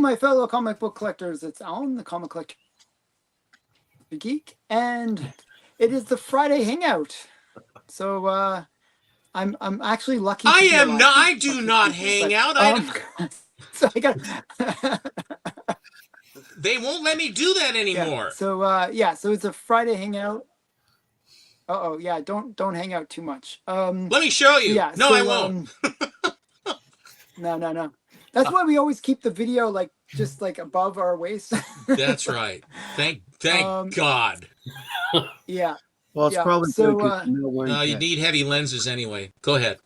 my fellow comic book collectors. It's Alan, the comic collector geek, and it is the Friday Hangout. So I'm actually lucky. I am not. I do not hang out. So I got. They won't let me do that anymore. So it's a Friday Hangout. Yeah, don't hang out too much. Let me show you. I won't. No. That's why we always keep the video just above our waist. That's right. Thank God. Yeah. Well, it's probably so. You need heavy lenses anyway. Go ahead.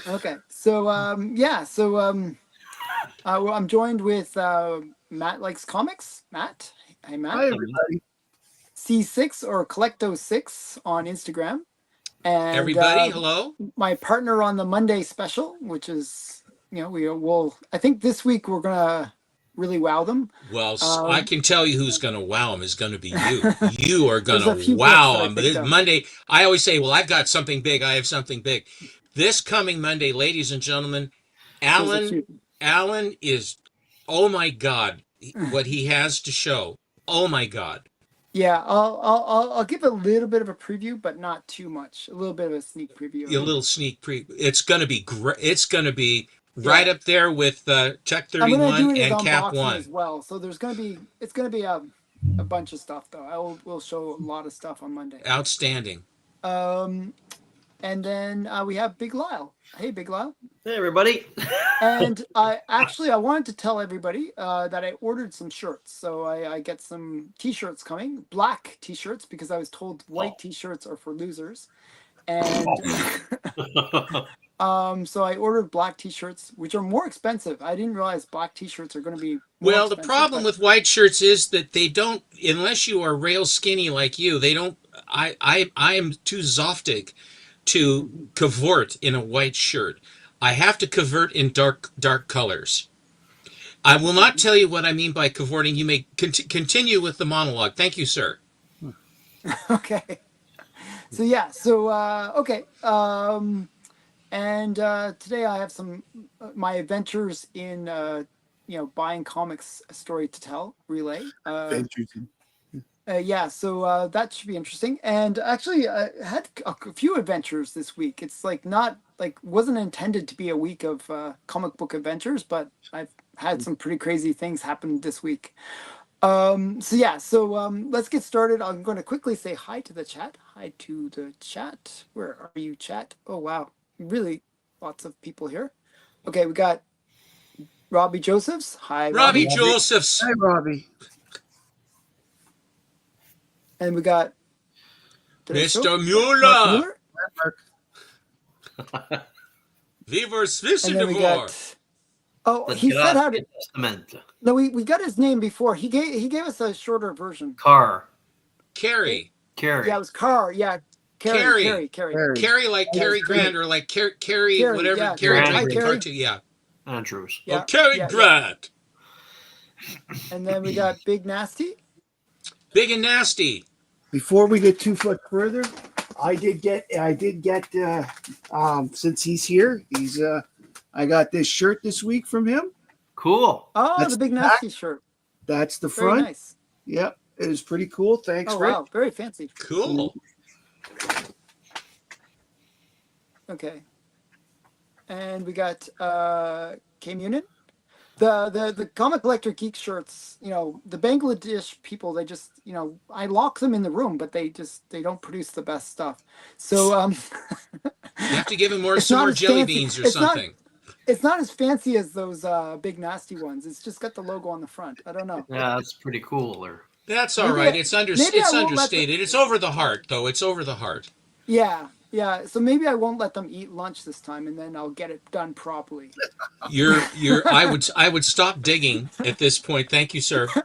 Okay. So I'm joined with Matt Likes Comics. Matt. Hey, Matt. Hi, everybody. C6 or Collecto6 on Instagram. And everybody, hello. My partner on the Monday special, which is, I think this week we're going to really wow them. Well, I can tell you who's going to wow them is going to be you. You are going to wow them. But Monday, I always say, well, I've got something big. I have something big. This coming Monday, ladies and gentlemen, Alan is, oh my God, what he has to show. Oh my God. Yeah, I'll give a little bit of a preview, but not too much. A little bit of a sneak preview. A little sneak preview. It's going to be great. It's going to be right up there with Tech 31 and Cap 1 as well. So it's going to be a bunch of stuff though. We'll show a lot of stuff on Monday. Outstanding. And then we have Big Lyle. Hey, Big Lyle. Hey, everybody. And I wanted to tell everybody that I ordered some shirts. So I get some T-shirts coming, black T-shirts, because I was told white T-shirts are for losers. And so I ordered black T-shirts, which are more expensive. I didn't realize black T-shirts are going to be more the problem with white shirts is that they don't, unless you are rail skinny like you, they don't. I am too zoftig to cavort in a white shirt. I have to cavort in dark colors. I will not tell you what I mean by cavorting. You may continue with the monologue. Thank you, sir. Okay. Okay. And today I have some my adventures in buying comics, a story to tell relay. So that should be interesting. And actually, I had a few adventures this week. It's wasn't intended to be a week of comic book adventures, but I've had some pretty crazy things happen this week. Let's get started. I'm going to quickly say hi to the chat. Hi to the chat. Where are you, chat? Oh, wow. Really lots of people here. Okay, we got Robbie Josephs. Hi, Robbie Josephs. Hi, Robbie. And we got Mr. Mueller. Viva Swissenborg. He said how to. No, we got his name before. He gave us a shorter version. Carrie. Yeah, it was Carr. Yeah. Carrie, like Cary Grant or like Carrie, whatever. Yeah, Carrie Grant. cartoon, yeah. Andrews. Yeah, Cary Grant. And then we got Big Nasty. Big and Nasty. Before we get too much further, I did get since he's here, I got this shirt this week from him. Cool. Oh, that's the Big Nasty shirt. That's the front. Very nice. Yep, it is pretty cool. Thanks, Rick. Wow, very fancy. Cool. Okay. And we got K Munin. The comic collector geek shirts, the Bangladesh people, they just, I lock them in the room, but they don't produce the best stuff. So you have to give them some more jelly beans or something. It's not as fancy as those Big Nasty ones. It's just got the logo on the front. I don't know. Yeah, that's pretty cooler. That's all right. It's understated. It's over the heart, though. It's over the heart. Yeah. So maybe I won't let them eat lunch this time, and then I'll get it done properly. I would stop digging at this point. Thank you, sir. I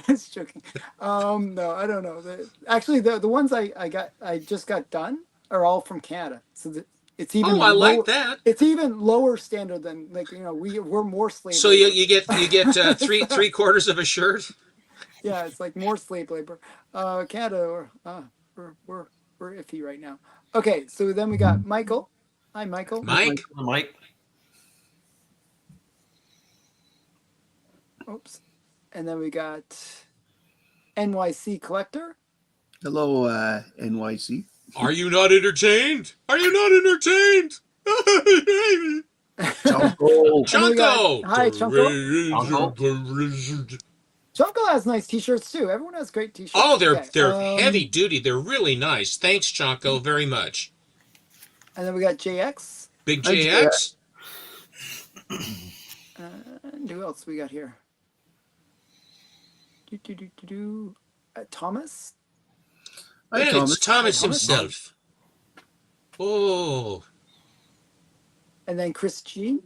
was joking. No, I don't know. Actually, the ones I just got done are all from Canada. So it's even. Oh, I like that. It's even lower standard than we're more slave. So labor. you get three quarters of a shirt. Yeah, it's like more slave labor. Canada, we're iffy right now. Okay, so then we got Michael. Hi, Michael. Mike. Mike. Oops. And then we got NYC Collector. Hello, NYC. Are you not entertained? Are you not entertained? Chonko. And then we got, Chunko! hi, Chunko. Chunko has nice t-shirts too. Everyone has great t-shirts. Oh, they're Okay, heavy duty. They're really nice. Thanks, Chunko, very much. And then we got JX. Big Hi, JX. And who else we got here? Thomas. Hi, Man, Thomas. it's Thomas Hi, Thomas. himself. Oh, And then Chris G.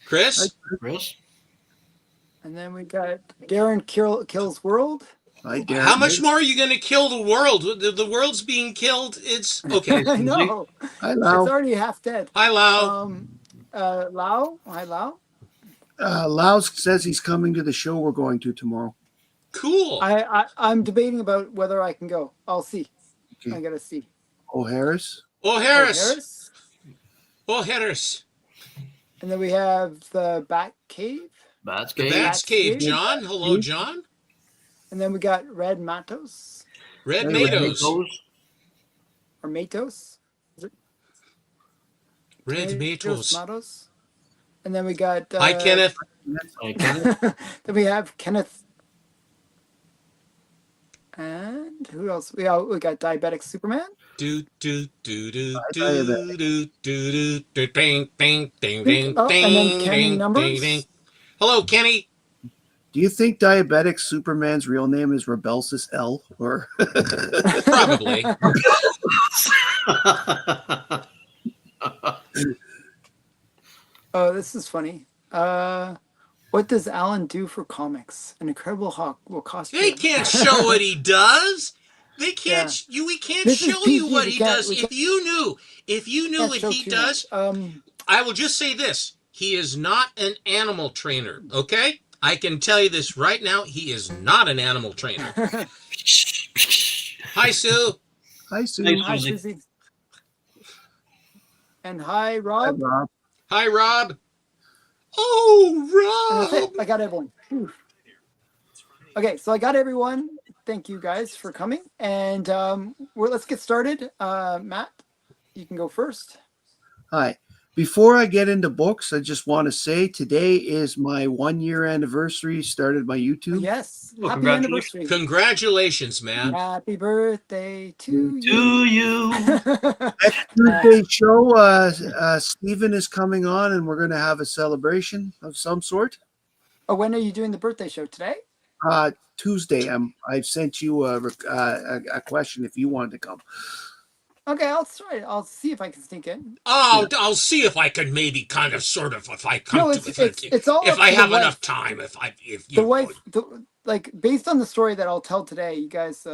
Chris? Chris? And then we got Darren Kills World. Hi, Darren. How much more are you going to kill the world? The world's being killed. It's okay. I know. Hi, It's Lau. already half dead. Hi, Lau. Lau. Hi, Lau. Lau says he's coming to the show we're going to tomorrow. Cool. I'm debating about whether I can go. I'll see. Okay. I gotta see. Oh, Harris. Oh, Oh, Harris. Oh, Harris. And then we have the Bat Cave. Bats The Cave. Bats Cave. Cave. John. Hello, John. And then we got Red Matos. Red Red Matos. Or Matos. Red Matos. Matos. And then we got Hi, Kenneth. Hi, Kenneth. then we have Kenneth. And who else? We got Diabetic Superman. Do do do do Hi, do Diabetic. do do do ding ding ding ding Oh, and then ding Kenny ding Numbers. ding ding. Hello, Kenny. Do you think Diabetic Superman's real name is Rebelsis L? Or Probably. Oh, this is funny. What does Alan do for comics? An Incredible Hawk will cost They you. can't show what he does. They can't. Yeah. We can't This is show you PG, what we he can't- does. we If you knew Can't what show he too does, much. I will just say this: he is not an animal trainer. Okay, I can tell you this right now. He is not an animal trainer. Hi, Sue. Hi, Sue. Hey, Hi, Susie. Susie. And hi, Hi, Rob. Rob. Hi, Rob. And Oh, that's it. Rob. I got everyone. Whew. Okay, so I got everyone. Thank you guys for coming. And let's get started. Matt, you can go first. Hi. Before I get into books, I just want to say today is my 1-year anniversary. Started my YouTube. Yes. Well, Happy congratulations. anniversary. Congratulations, man. Happy birthday to you. To you. Tuesday show. Stephen is coming on, and we're going to have a celebration of some sort. Oh, when are you doing the birthday show today? Tuesday. I've sent you a question if you wanted to come. Okay, I'll try. I'll see if I can sneak in. Oh, I'll see if I can maybe kind of sort of if I come No, to it's all if up I to the have wife. enough time. If The you wife, like based on the story that I'll tell today, you guys,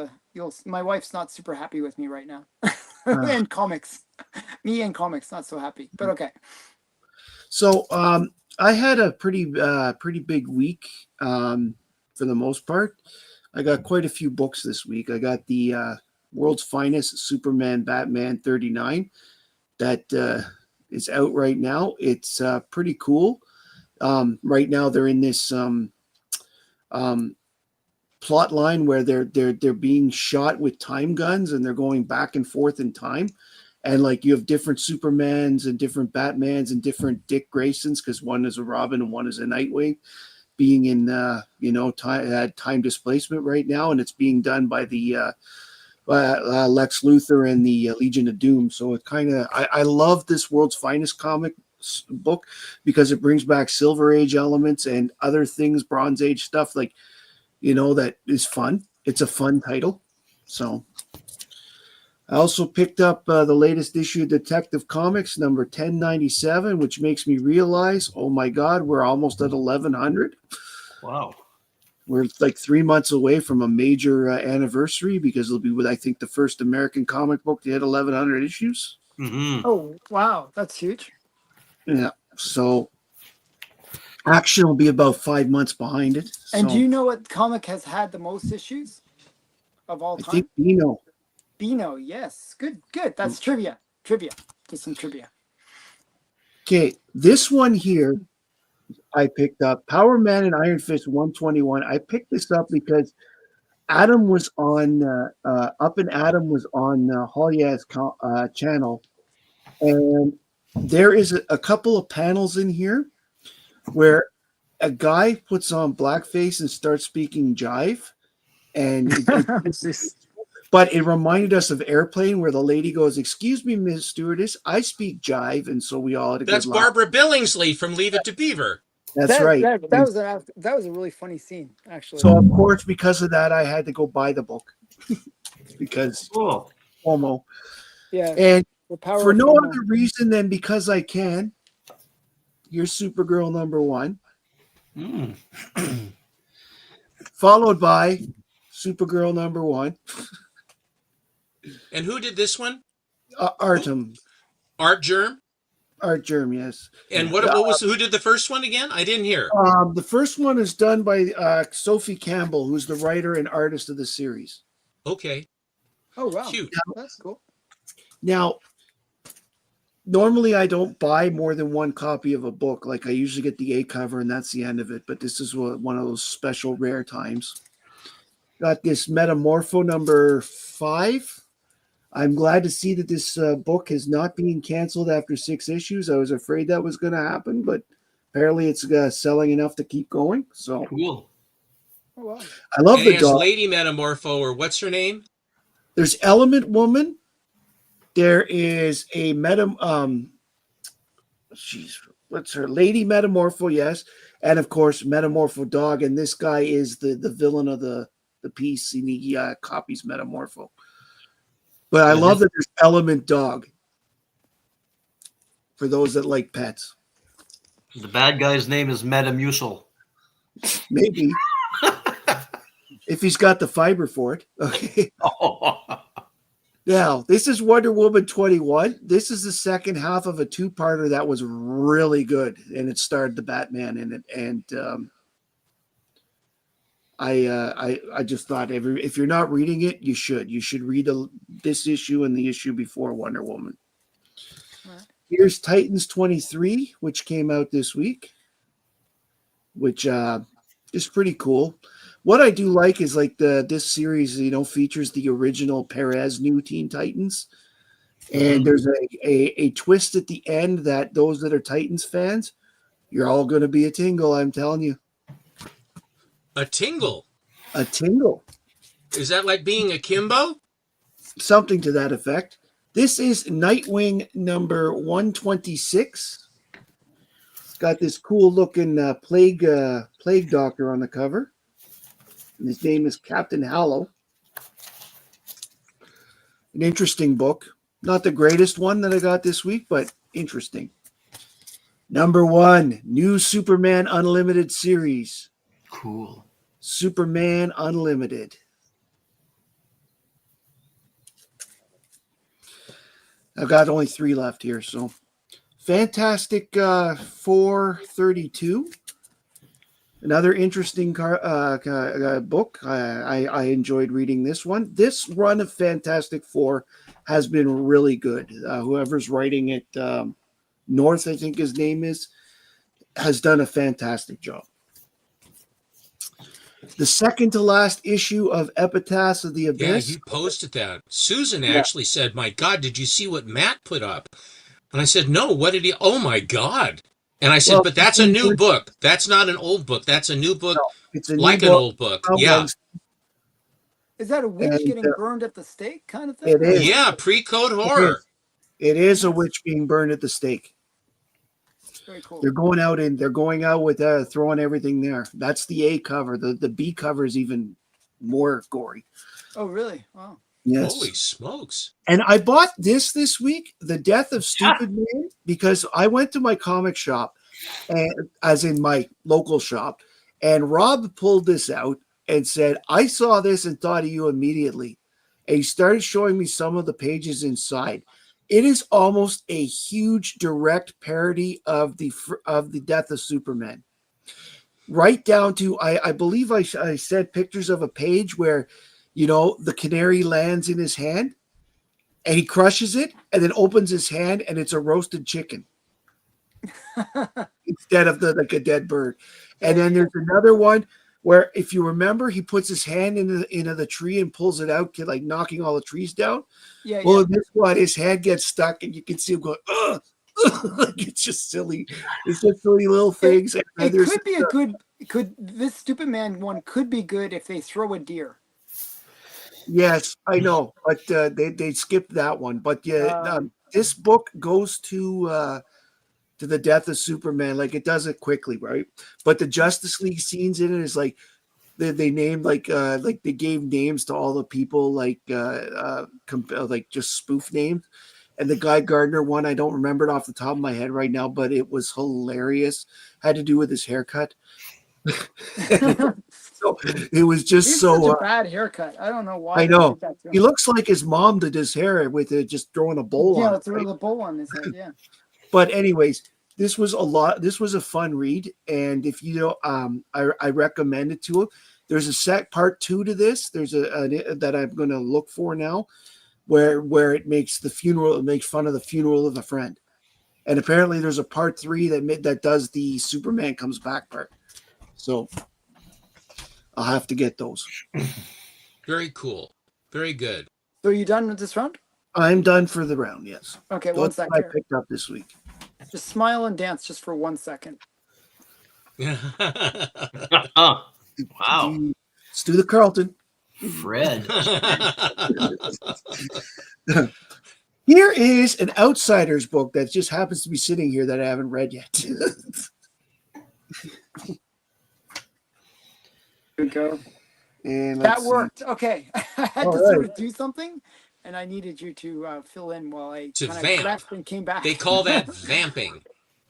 my wife's not super happy with me right now, and comics, me and comics, not so happy. But okay. So I had a pretty big week for the most part. I got quite a few books this week. I got the World's Finest Superman Batman 39 that is out right now. It's pretty cool. Right now they're in this plot line where they're being shot with time guns and they're going back and forth in time. And like you have different Supermans and different Batmans and different Dick Graysons, because one is a Robin and one is a Nightwing, being in time displacement right now, and it's being done by the Lex Luthor and the Legion of Doom. So it kind of I love this World's Finest comic book because it brings back Silver Age elements and other things, Bronze Age stuff, like that is fun. It's a fun title. So I also picked up the latest issue of Detective Comics number 1097, which makes me realize, oh my God, we're almost at 1100. Wow. We're like 3 months away from a major anniversary because it'll be, I think, the first American comic book to hit 1100 issues. Mm-hmm. Oh wow, that's huge. Yeah. So Action will be about 5 months behind it. And So do you know what comic has had the most issues of all I time? think Dino. Beano, yes. Good. That's trivia. Just some trivia. Okay, this one here, I picked up Power Man and Iron Fist 121. I picked this up because Adam was on Up and Adam was on Holly's channel, and there is a couple of panels in here where a guy puts on blackface and starts speaking jive, and but it reminded us of Airplane, where the lady goes, "Excuse me, Miss Stewardess, I speak jive," and so we all had a That's good laugh. Barbara Billingsley from Leave It to Beaver. That's right. That was a really funny scene, actually. So of course, because of that, I had to go buy the book because Cool. Homo. Yeah. And The power for of no FOMO. other reason than because I can. Here's Supergirl #1, followed by Supergirl #1. And who did this one? Artem. Art Germ. Art Germ, yes. And what was who did the first one again? I didn't hear. The first one is done by Sophie Campbell, who's the writer and artist of the series. Okay. Oh wow, Cute. that's cool. Now, normally I don't buy more than one copy of a book. Like I usually get the A cover and that's the end of it. But this is one of those special rare times. Got this Metamorpho #5. I'm glad to see that this book is not being canceled after 6 issues. I was afraid that was going to happen, but apparently it's selling enough to keep going. So Cool. Oh wow. I love And the it has dog. Lady Metamorpho, or what's her name? There's Element Woman. There is a what's her Lady Metamorpho, yes, and of course Metamorpho Dog. And this guy is the villain of the piece, and he copies Metamorpho. But I love that there's Element Dog for those that like pets. The bad guy's name is Metamucil. Maybe if he's got the fiber for it. Okay. Now, this is Wonder Woman 21. This is the second half of a two-parter that was really good, and it starred the Batman in it. And I just thought if you're not reading it, you should. You should read this issue and the issue before Wonder Woman. Right. Here's Titans 23, which came out this week, which is pretty cool. What I do like is like this series, features the original Perez new Teen Titans. And there's a twist at the end that those that are Titans fans, you're all going to be a tingle, I'm telling you. A tingle. A tingle. Is that like being a Kimbo? Something to that effect. This is Nightwing #126. It's got this cool looking plague doctor on the cover. And his name is Captain Hallow. An interesting book. Not the greatest one that I got this week, but interesting. #1, new Superman Unlimited series. Cool. Superman Unlimited. I've got only 3 left here, so Fantastic 432. Another interesting book. I enjoyed reading this one. This run of Fantastic Four has been really good. Whoever's writing it, North, I think his name is, has done a fantastic job. The second to last issue of Epitaphs of the Abyss. Yeah, you posted that. Susan actually said, "My God, did you see what Matt put up?" And I said, "No, what did he? Oh my God!" And I said, Well, "But that's a new book. That's not an old book. That's a new book, It's a like new an book. old book." Yeah, Is that a witch And, getting burned at the stake kind of thing? it is. yeah, pre-code horror. It is a witch being burned at the stake. Very cool. They're going out with throwing everything there. That's the A cover. The B cover is even more gory. Oh, really? Wow. Yes. Holy smokes! And I bought this week, The Death of Stupid Man, because I went to my comic shop, and as in my local shop, and Rob pulled this out and said, "I saw this and thought of you immediately." And he started showing me some of the pages inside. It is almost a huge direct parody of the Death of Superman. Right down to, I believe I said pictures of a page where, the canary lands in his hand and he crushes it and then opens his hand and it's a roasted chicken. instead of like a dead bird. And then there's another one where, if you remember, he puts his hand into the tree and pulls it out, like knocking all the trees down. Yeah, Well, yeah. in this one, his hand gets stuck, and you can see him going, ugh. Like, it's just silly. It's just silly little things. And It there's could be a good. This Stupid Man one could be good if they throw a deer. yes, I know, but they skipped that one. But yeah, Um, this book goes to the death of Superman. Like, it does it quickly, right? But the Justice League scenes in it is like they named like they gave names to all the people, like like just spoof names. And the Guy Gardner one, I don't remember it off the top of my head right now, but it was hilarious. Had to do with his haircut. So it was just He's so such a bad haircut. I don't know why I they know. did that to He him. looks like his mom did his hair with it, just throwing a bowl on Yeah, it. throw Right? the bowl on his head. Yeah. But anyways, this was a fun read, and if you know, I recommend it to him. There's a part 2 to this. There's a that I'm going to look for now, where it makes it makes fun of the funeral of a friend, and apparently there's a part 3 that does the Superman comes back part. So I'll have to get those. Very cool. Very good. So you done with this round? I'm done for the round. Yes, Okay, one that's sec what I here. picked up this week. Just smile and dance just for 1 second. Wow. Let's do the Carlton. Fred. Here is an outsider's book that just happens to be sitting here that I haven't read yet. Here we go. And That let's see. worked. Okay. I had All to sort right. of do something, and I needed you to fill in while I To kind of vamp. grasped and came back. They call that vamping.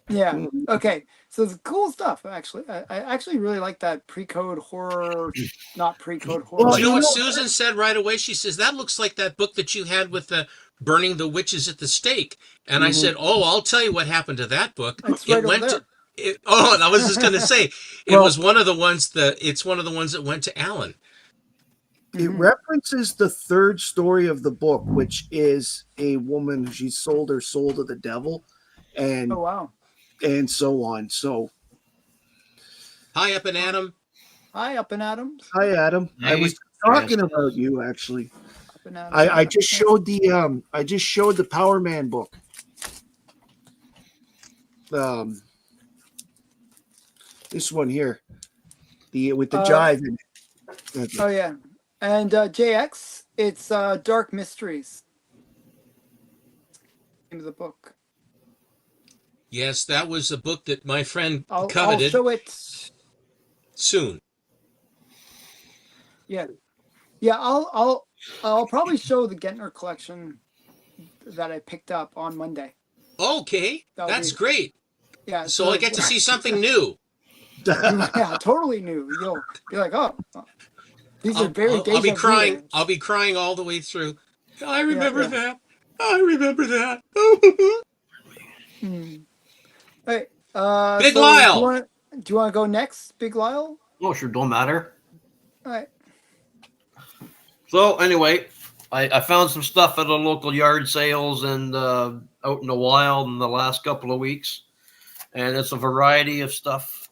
Yeah. Okay. So it's cool stuff. Actually, I actually really like that pre-code horror, not pre-code horror. Well, Do you know what know- Susan said right away? She says, that looks like that book that you had with the burning the witches at the stake. And I said, oh, I'll tell you what happened to that book. It's right over there. And I was just going to say, it Well- was one of the ones it's one of the ones that went to Alan. It references the third story of the book, which is a woman. She sold her soul to the devil, and Oh wow. and so on. So, Hi, up and Adam. Hi, Up and Adams. hi, Adam. I Hey, was talking about you actually. Up and Adams. I just showed the Power Man book. This one here, with the jive in it. That's it. Oh yeah, and JX, it's Dark Mysteries. Name of the book. Yes, that was a book that my friend I'll coveted show it. soon. Yeah, yeah. I'll probably show the Gentner collection that I picked up on Monday. Okay, That'll that's be- great. Yeah. So I get to see something new. Yeah, totally new. You'll be like, oh, these are very. I'll be deja vu crying. names. I'll be crying all the way through. I remember yeah. that. I remember that. Hmm. Hey, Big so Lyle. Do you want to go next, Big Lyle? Oh, sure, don't matter. All right. So anyway, I found some stuff at the local yard sales and out in the wild in the last couple of weeks, and it's a variety of stuff.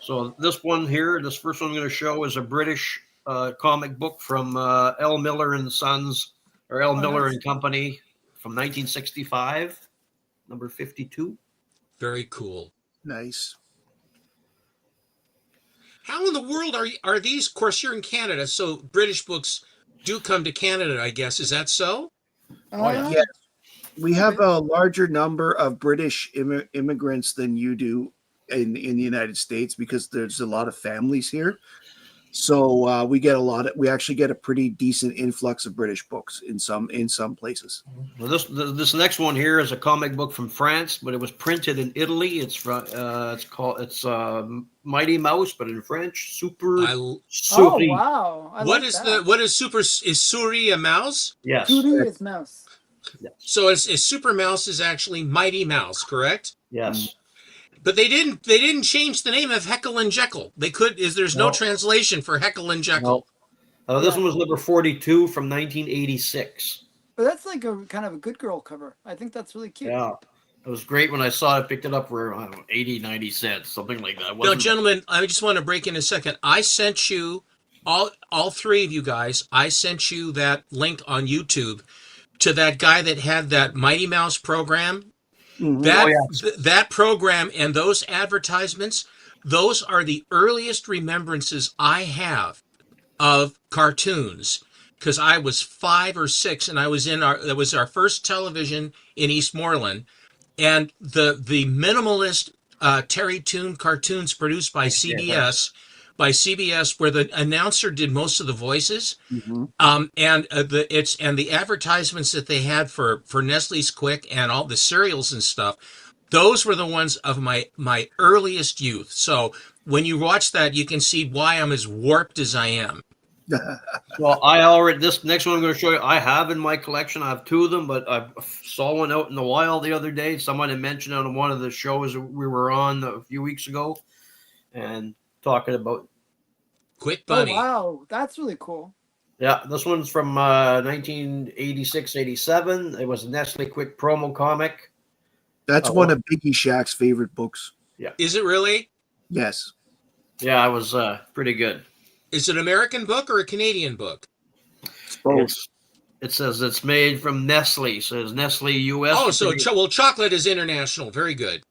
So this one here, this first one I'm going to show is a British comic book from L. Miller and Sons, or L. Miller nice. and Company, from 1965, number 52. Very cool. Nice. How in the world are these? Of course, you're in Canada, so British books do come to Canada, I guess. Is that so? yeah. Yes. We have a larger number of British immigrants than you do in the United States, because there's a lot of families here. So we actually get a pretty decent influx of British books in some places. Well, this next one here is a comic book from France, but it was printed in Italy. It's from it's Mighty Mouse, but in French, Super. Oh Souris. wow! What is Super? Is Suri a mouse? Yes. Judy is mouse. So is Super Mouse is actually Mighty Mouse, correct? Yes. But they didn't change the name of Heckle and Jekyll. There's no No. translation for Heckle and Jekyll. No. This one was number 42 from 1986. But that's like a kind of a good girl cover. I think that's really cute. Yeah. It was great when I saw it, picked it up for, I don't know, 80, 90 cents, something like that. It Now, wasn't- gentlemen, I just want to break in a second. I sent you all three of you guys. I sent you that link on YouTube to that guy that had that Mighty Mouse program. Mhm. That Oh, yes. that program and those advertisements, those are the earliest remembrances I have of cartoons, because I was 5 or 6 and I was in our that was our first television in Eastmoreland, and the minimalist Terry Toon cartoons produced by CBS, where the announcer did most of the voices, Mhm. and the advertisements that they had for Nestle's Quick and all the cereals and stuff. Those were the ones of my earliest youth. So when you watch that, you can see why I'm as warped as I am. Well, this next one I'm going to show you, I have in my collection. I have 2 of them, but I saw one out in the wild the other day. Someone had mentioned on one of the shows that we were on a few weeks ago, and talking about. Quick Oh Bunny. wow, that's really cool. Yeah, this one's from 1986, 87. It was a Nestle Quick promo comic. That's one of Biggie Shaq's favorite books. Is it really? Yes. Yeah, it was pretty good. Is it an American book or a Canadian book? It's both. It says it's made from Nestle. So it's Nestle US. Oh, so chocolate is international. Very good.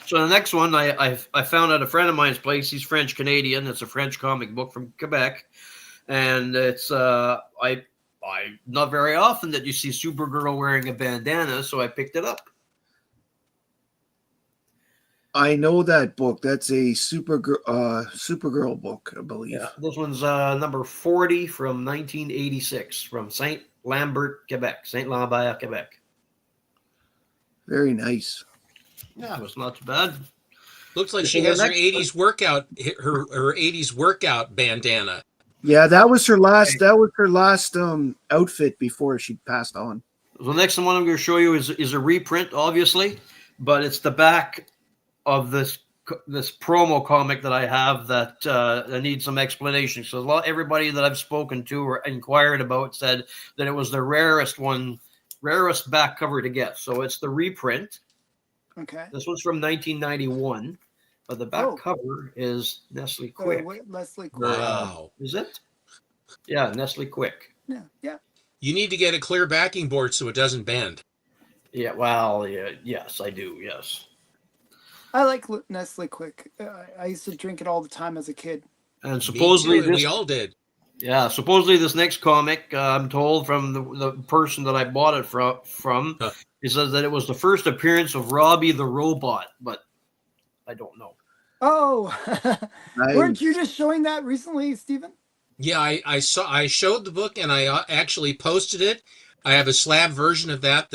So the next one I found at a friend of mine's place. He's French Canadian. It's a French comic book from Quebec, and it's I not very often that you see Supergirl wearing a bandana, so I picked it up. I know that book. That's a Supergirl book, I believe. Yeah, this one's number 40 from 1986 from Saint Lambert, Quebec. Saint Lambert, Quebec. Very nice. Yeah, it was not too bad. Looks like she has her 80s workout her 80s workout bandana. Yeah, that was her last outfit before she passed on. The next one I'm going to show you is a reprint, obviously, but it's the back of this promo comic that I have that needs some explanation. So everybody that I've spoken to or inquired about said that it was the rarest back cover to get. So it's the reprint. Okay. This one's from 1991, but the back cover is Nestle Quick. Nestle Quick. Wow. Is it? Yeah, Nestle Quick. Yeah. You need to get a clear backing board so it doesn't bend. Yeah, well, yeah, yes, I do, yes. I like Nestle Quick. I used to drink it all the time as a kid. And supposedly we all did. Yeah, supposedly this next comic, I'm told from the person that I bought it from, he says that it was the first appearance of Robbie the Robot, but I don't know. Oh, weren't you just showing that recently, Stephen? Yeah, I showed the book and I actually posted it. I have a slab version of that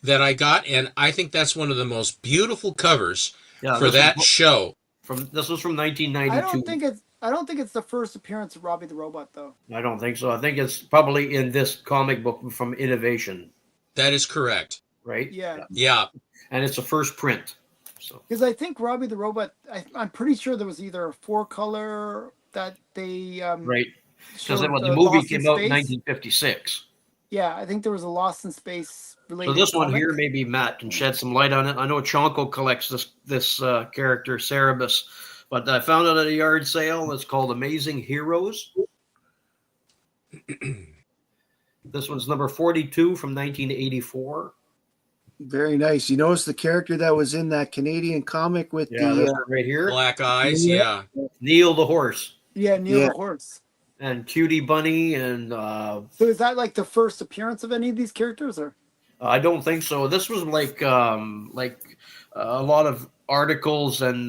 I got, and I think that's one of the most beautiful covers for that show. This was from 1992. I don't think it's the first appearance of Robbie the Robot, though. I don't think so. I think it's probably in this comic book from Innovation. That is correct. Right? Yeah. And it's a first print. So because I think Robbie the Robot, I'm pretty sure there was either a 4-color that they right. Because the movie came out in 1956. Yeah, I think there was a Lost in Space related. So this one comic. here, maybe Matt can shed some light on it. I know Chonko collects this character, Cerebus, but I found it at a yard sale. It's called Amazing Heroes. This one's number 42 from 1984. Very nice. You notice the character that was in that Canadian comic with right here, black eyes. Yeah, Neil the horse. Yeah, Neil the horse. And Cutie Bunny, and so is that like the first appearance of any of these characters, or? I don't think so. This was like a lot of articles and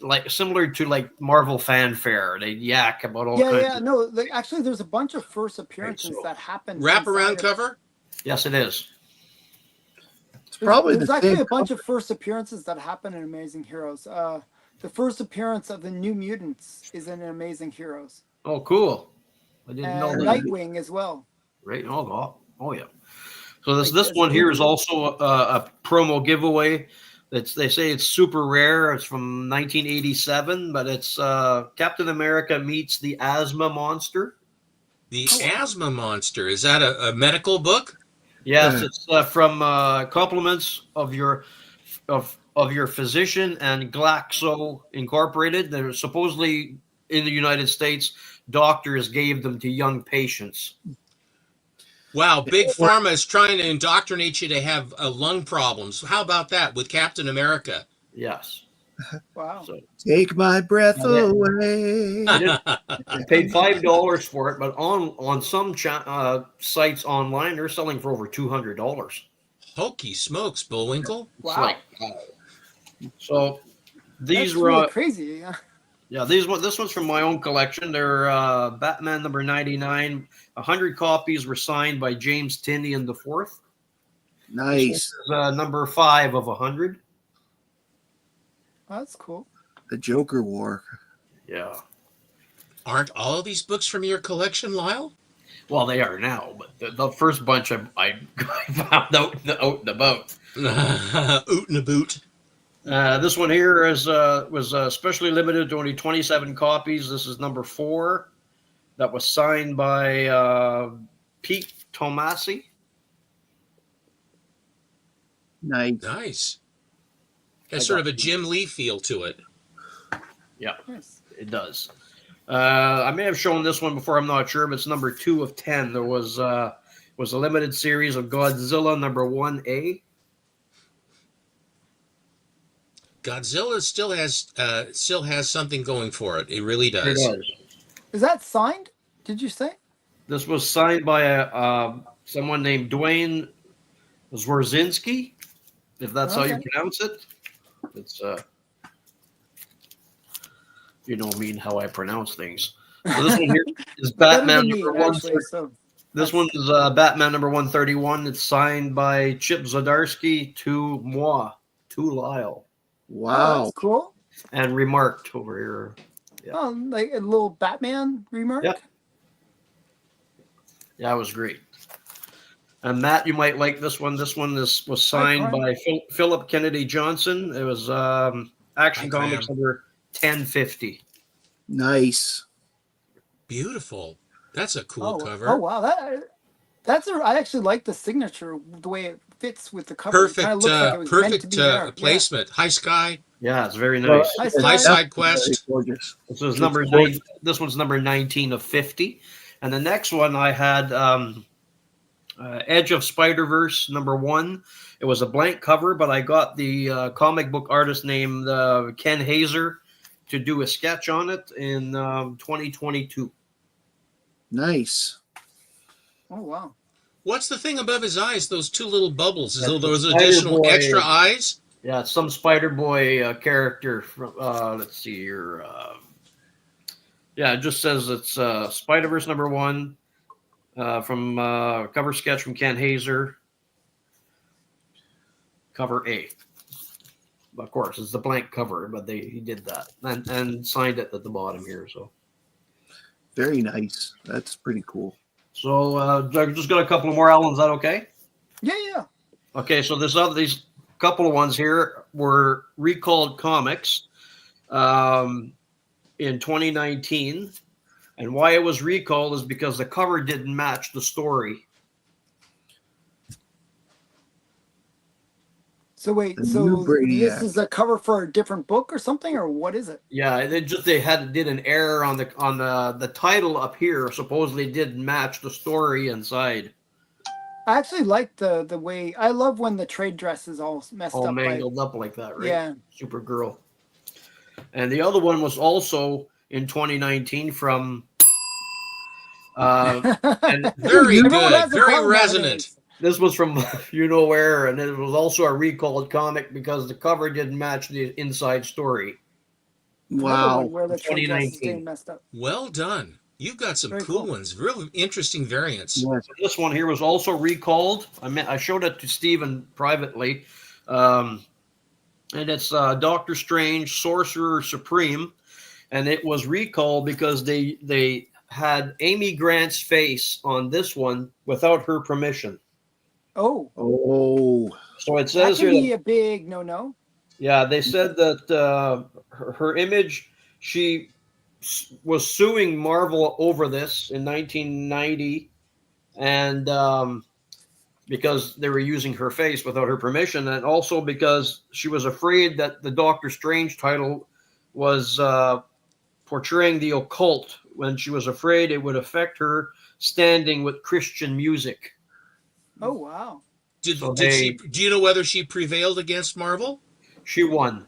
like similar to like Marvel Fanfare. They yak about all kinds. Yeah, no. Actually, there's a bunch of first appearances that happened. Wraparound cover. Yes, it is. It's probably there's actually a bunch of first appearances that happen in Amazing Heroes. The first appearance of the New Mutants is in Amazing Heroes. Oh, cool! I didn't know that. Nightwing as well. Right. Oh yeah. So this one here is also a promo giveaway. They say it's super rare. It's from 1987, but it's Captain America meets the Asthma Monster. The Asthma Monster, is that a medical book? Yes, it's from compliments of your physician and Glaxo Incorporated. They're supposedly in the United States, doctors gave them to young patients. Wow, Big Pharma is trying to indoctrinate you to have lung problems. How about that with Captain America? Yes. Wow. So Take my breath Now that- away. I paid $5 for it, but on some sites online, they're selling for over $200. Hokey smokes, Bullwinkle. It's Wow. like so. These That's were really crazy. Yeah. yeah. This one's from my own collection. They're Batman number 99. 100 copies were signed by James Tinian the Fourth. Nice. Number 5 of 100. Oh, that's cool. The Joker War. Yeah. Aren't all of these books from your collection, Lyle? Well, they are now, but the first bunch I found out and about. Oot and a boot. This one here was specially limited to only 27 copies. This is number 4. That was signed by Pete Tomasi. Nice. Nice. Has sort of a Jim Lee feel to it. Yeah, Nice. it does. I may have shown this one before. I'm not sure, but it's number 2 of 10. There was a limited series of Godzilla number 1A. Godzilla still has something going for it. It really It does. does. Is that signed? Did you say? This was signed by someone named Dwayne Zworzinski, if that's how you Okay. pronounce it. It's you know me and how I pronounce things. So this one here is Better Batman than me, number actually. 1. So This one is Batman number 131. It's signed by Chip Zdarsky to moi, to Lyle, oh, Wow. that's cool. and remarked over here. Yeah. Oh, like a little Batman remark. Yeah. Yeah, it was great. And Matt, you might like this one. This one was signed by Philip Kennedy Johnson. It was Action Hi, Comics Graham. number 1050. Nice. Beautiful. That's a cool Oh, cover. oh wow, I actually like the signature, the way it fits with the cover. It kind of Perfect, looks like it was meant to perfect be there. placement. High Sky, Yeah, it's very Well, nice. Hi, High Sky. Side Very Quest. gorgeous. This was It's This one's number 19 of 50, and the next one I had Edge of Spider-Verse number 1. It was a blank cover, but I got the comic book artist named Ken Hazer to do a sketch on it in 2022. Nice. Oh wow. What's the thing above his eyes? Those two little bubbles. That's the Those Spider additional Boy. extra eyes? Yeah, it's some Spider-Boy character from. Let's see here. Yeah, it just says it's Spider-Verse number 1 from cover sketch from Ken Hazer. Cover A. Of course, it's the blank cover, but he did that and signed it at the bottom here. So Very nice. That's pretty cool. I just got a couple of more, Alan. Is that okay? Yeah. Okay, so these couple of ones here were recalled comics in 2019, and why it was recalled is because the cover didn't match the story. So wait, The so new Brainiac. this is a cover for a different book or something, or what is it? Yeah, they did an error on the title up here. Supposedly didn't match the story inside. I actually like the way. I love when the trade dress is all messed All up. mangled up like that, right? Yeah. Supergirl. And the other one was also in 2019 from and Very Everyone good. has a Very problem resonant. nowadays. this was from you know where, and it was also a recalled comic because the cover didn't match the inside story. Another Wow. one where the trade dress is 2019. getting messed up. Well done. You've got some Very cool cool. ones. Really interesting variants. Yes. This one here was also recalled. I showed it to Stephen privately, and it's Doctor Strange, Sorcerer Supreme, and it was recalled because they had Amy Grant's face on this one without her permission. Oh, Oh. So it that says can here, be a big no-no. yeah, they said that her image, she was suing Marvel over this in 1990, and because they were using her face without her permission, and also because she was afraid that the Doctor Strange title was portraying the occult, when she was afraid it would affect her standing with Christian music. Oh wow. Did, So did she? Do you know whether she prevailed against Marvel? she won.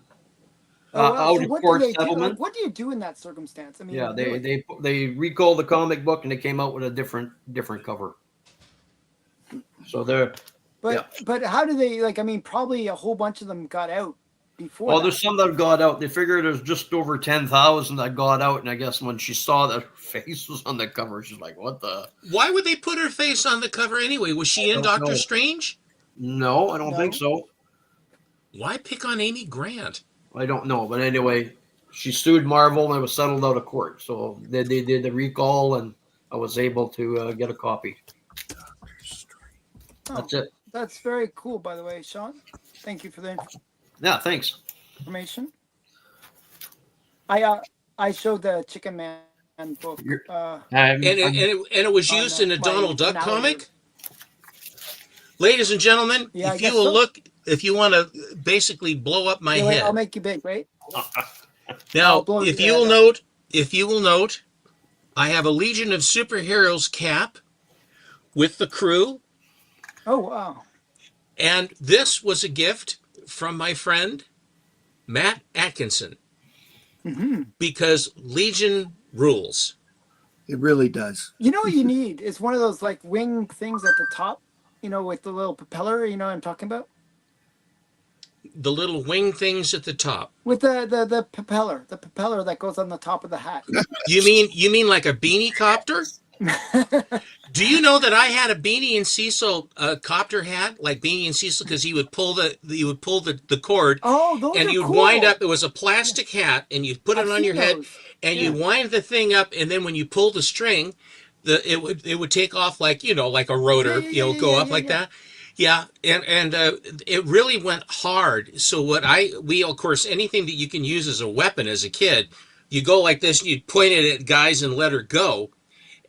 Oh, wow. Out So of what do court they do? settlement. Like, what do you do in that circumstance? I mean, Yeah, really? they recalled the comic book and they came out with a different cover. So they're But how do they like? I mean, probably a whole bunch of them got out before. well, that. there's some that got out. They figured there's just over 10,000 that got out, and I guess when she saw that her face was on the cover, she's like, "What the?" Why would they put her face on the cover anyway? Was she in don't Doctor know. Strange? No, I don't think No. so. Why pick on Amy Grant? I don't know, but anyway, she sued Marvel and it was settled out of court. So they did the recall, and I was able to get a copy. Oh, That's it. that's very cool, by the way, Sean. Thank you for the Yeah, thanks. information. I showed the Chicken Man book. And it was On, used in a my Donald Duck finale. comic. Ladies and gentlemen, Yeah, I if you guess will so. look, if you want to basically blow up my Yeah, wait, head. I'll make you big, right? Now, I'll blow if your you will head up. note, I have a Legion of Superheroes cap with the crew, Oh wow. and this was a gift from my friend Matt Atkinson, because Legion rules. It really does. You know what you need is one of those like wing things at the top, with the little propeller. You know what I'm talking about? The little wing things at the top. With the propeller that goes on the top of the hat. You mean like a beanie copter? Do you know that I had a Beanie and Cecil copter hat, like Beanie and Cecil, because he would pull the cord, Oh, those and are you'd cool. wind up. It was a plastic hat, and you'd put it I've on your seen head, those. and Yeah. you wind the thing up, and then when you pull the string, it would take off like like a rotor, go up like that. Yeah, and it really went hard. So we of course, anything that you can use as a weapon as a kid, you go like this, and you'd point it at guys and let her go.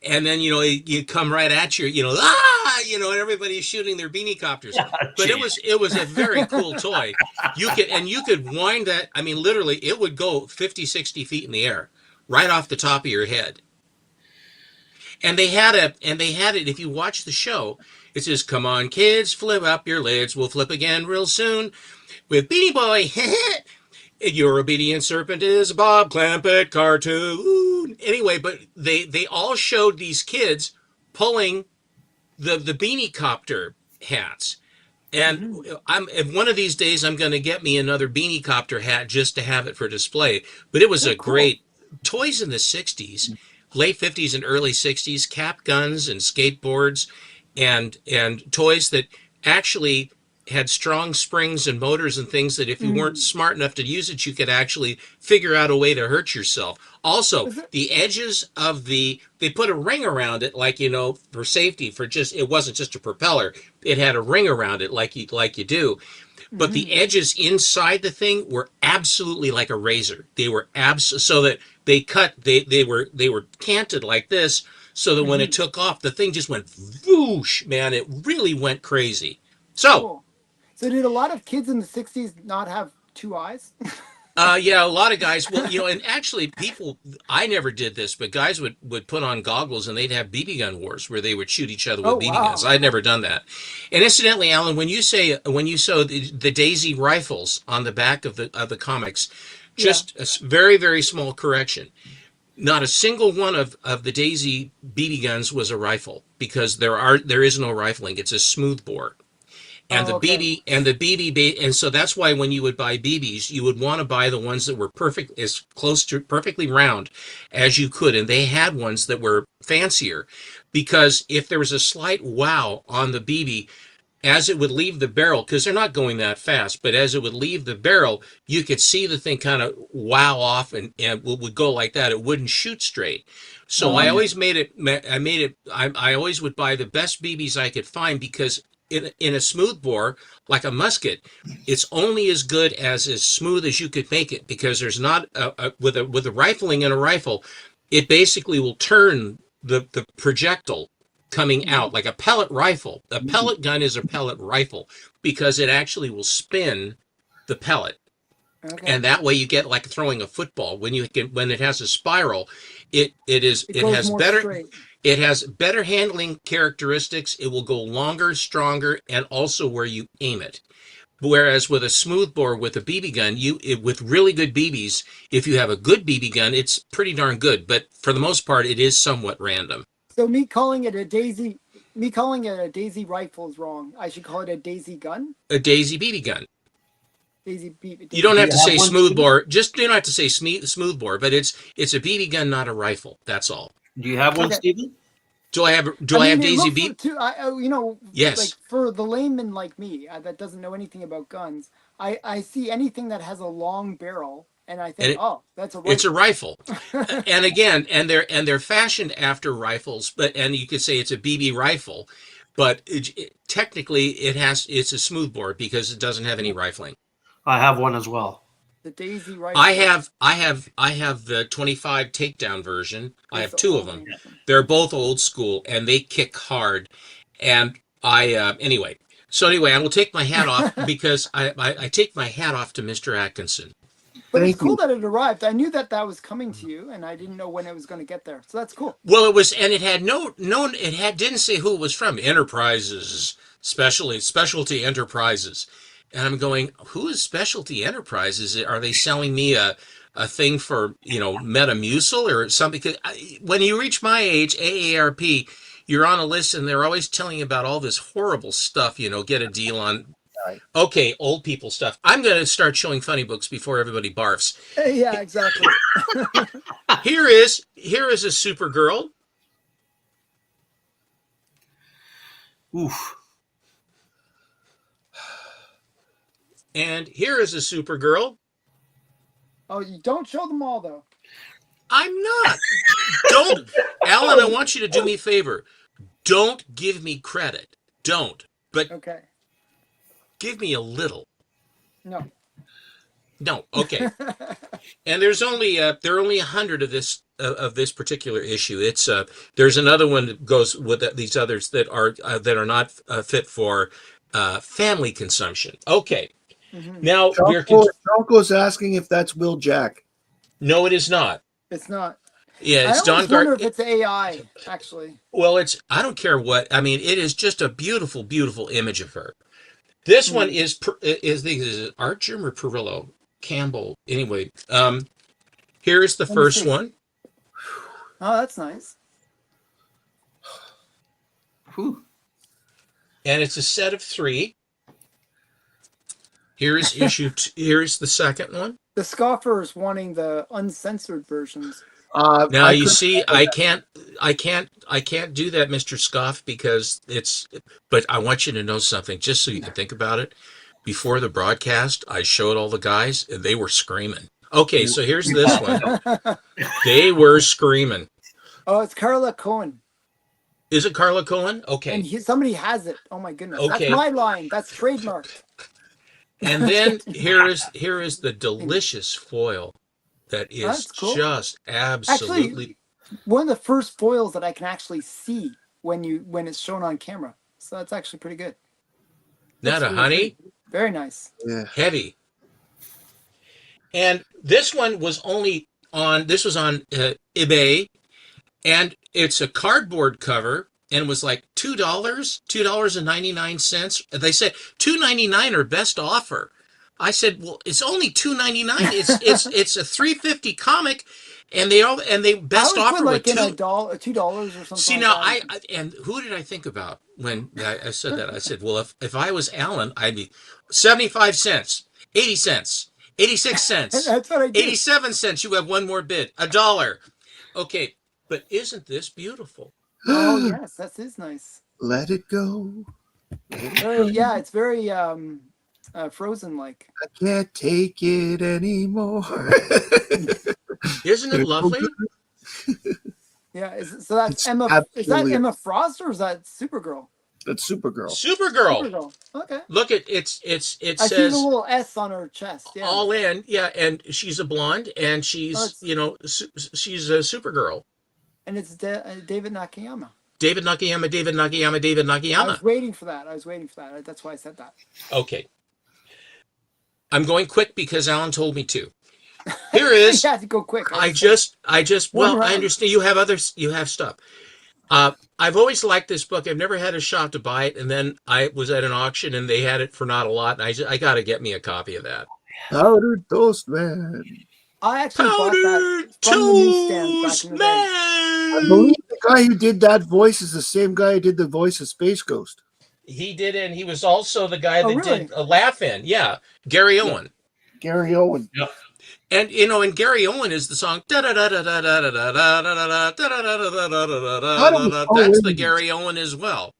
And then you come right at you, and everybody's shooting their beanie copters. But it was a very cool toy. You could wind that. I mean, literally, it would go 50, 60 feet in the air, right off the top of your head. And they had it. If you watch the show, it says, "Come on, kids, flip up your lids. We'll flip again real soon with Beanie Boy." Your obedient serpent is a Bob Clampett cartoon. Anyway, but they all showed these kids pulling the beanie copter hats. And if one of these days I'm going to get me another beanie copter hat just to have it for display. But it was a great toys in the 60s, late 50s and early 60s, cap guns and skateboards and toys that actually had strong springs and motors and things that if you weren't smart enough to use it, you could actually figure out a way to hurt yourself. Also, the edges of they put a ring around it, like, for safety, it wasn't just a propeller. It had a ring around it like you do. But the edges inside the thing were absolutely like a razor. They were so that they were canted like this, so that when it took off, the thing just went whoosh, man. It really went crazy. So, Cool. So did a lot of kids in the 60s not have two eyes? yeah, a lot of guys. Well, and actually, I never did this, but guys would put on goggles and they'd have BB gun wars where they would shoot each other with BB guns. I'd never done that. And incidentally, Alan, when you saw the Daisy rifles on the back of the comics, just a very, very small correction. Not a single one of the Daisy BB guns was a rifle, because there is no rifling. It's a smooth bore. And the BB, and so that's why when you would buy BBs, you would want to buy the ones that were as close to perfectly round as you could. And they had ones that were fancier, because if there was a slight wow on the BB, as it would leave the barrel, because they're not going that fast, but as it would leave the barrel, you could see the thing kind of wow off and would go like that. It wouldn't shoot straight. So I always I always would buy the best BBs I could find, because in a smooth bore, like a musket, it's only as good as smooth as you could make it, because there's not with a rifling in a rifle, it basically will turn the projectile coming out, like a pellet rifle. A pellet gun is a pellet rifle because it actually will spin the pellet. Okay. And that way you get like throwing a football. When it has a spiral, it goes has more better straight. it has better handling characteristics. It will go longer, stronger, and also where you aim it. Whereas with a smoothbore with a BB gun, with really good BBs, if you have a good BB gun, it's pretty darn good. But for the most part, it is somewhat random. So me calling it a daisy rifle is wrong. I should call it a daisy gun. A Daisy BB gun. Daisy BB. You don't Do have you to have say one, smoothbore. Just you don't have to say smoothbore, but it's a BB gun, not a rifle. That's all. Do you have one, Okay. Stephen? Do I have I mean, Daisy it BB? looks you know, Yes. like for the layman like me that doesn't know anything about guns, I see anything that has a long barrel, and I think, that's a rifle. It's a rifle. And again, they're fashioned after rifles, and you could say it's a BB rifle, but technically it's a smoothbore because it doesn't have any rifling. I have one as well. The daisy rifle. I have the 25 takedown version. I have That's two the of them. only- They're both old school and they kick hard. And anyway, I will take my hat off because I take my hat off to Mr. Atkinson. But Thank it's cool you. that it arrived. I knew that was coming to you, and I didn't know when it was going to get there. So that's cool. Well, it was, and it had didn't say who it was from. Enterprises, specialty Enterprises. And I'm going, who is Specialty Enterprises? Are they selling me a thing for, Metamucil or something? Because when you reach my age, AARP, you're on a list and they're always telling you about all this horrible stuff, get a deal on. Right. Okay, old people stuff. I'm going to start showing funny books before everybody barfs. Yeah, exactly. Here is a Supergirl. Oof. And here is a Supergirl. Oh, you don't show them all though. I'm not. Don't, Alan, I want you to do me a favor. Don't give me credit. Don't. But Okay. give me a little. No. No. Okay. And there are only 100 of this particular issue. It's there's another one that goes with these others that are not fit for family consumption. Okay. Mm-hmm. Now Jonko's asking if that's Will Jack. No, it is not. It's not. Yeah, it's I Don always wonder if Gar. it's AI, actually. Well, I don't care what. I mean, it is just a beautiful, beautiful image of her. This one is it Archer or Perillo? Campbell. Anyway, here's the first one. Oh, that's nice. Whew. And it's a set of 3. Here's here's the second one. The scoffers wanting the uncensored versions. Now you see, I can't do that, Mr. Scoff, because but I want you to know something, just so you can think about it. Before the broadcast, I showed all the guys, and they were screaming. Okay, so here's this one. They were screaming. Oh, it's Carla Cohen. Is it Carla Cohen? Okay. And somebody has it. Oh my goodness. Okay. That's my line. That's trademarked. And then here is the delicious foil that is cool. just absolutely. Actually, one of the first foils that I can actually see when it's shown on camera. So that's actually pretty good. Not a really honey. good. Very nice. Yeah. Heavy. And this one was on eBay, and it's a cardboard cover, and it was like $2.99. They said $2.99 or best offer. I said, well, it's only $2.99. It's a $3.50 comic, and they best offer like with in $2 or something. See, like now that. and who did I think about when I said that? I said, well, if I was Alan, I'd be 75 cents, 80 cents, 86 cents, That's what I did. 87 cents. You have one more bid, $1. Okay, but isn't this beautiful? Oh yes, that is nice. Let it go. Yeah, it's very Frozen like. I can't take it anymore. Isn't it lovely? Yeah, so that's It's Emma. Is that absolutely- Emma Frost or is that Supergirl? That's Supergirl. Supergirl. Supergirl. Okay. Look at it I see the says little S on her chest. Yeah. all in, yeah, and she's a blonde, and she's Oh, she's a Supergirl. And it's David Nakayama. David Nakayama, David Nakayama, David I Nakayama. was waiting for that. I was waiting for that. That's why I said that. Okay. I'm going quick because Alan told me to. Here is. You had to go quick. I just. One Well, I round. understand you have others. You have stuff. I've always liked this book. I've never had a shot to buy it, and then I was at an auction and they had it for not a lot, and I got to get me a copy of that. Powdered Toast Man. I actually bought Powdered that from the newsstand back Toast in the day. I Man. believe the guy who did that voice is the same guy who did the voice of Space Ghost. He did, and he was also the guy Oh, that really? did a Laugh In. Yeah, Gary Yeah. Owen. Gary Owen. Yep. And and Gary Owen is the song. That's the Gary Owen as well.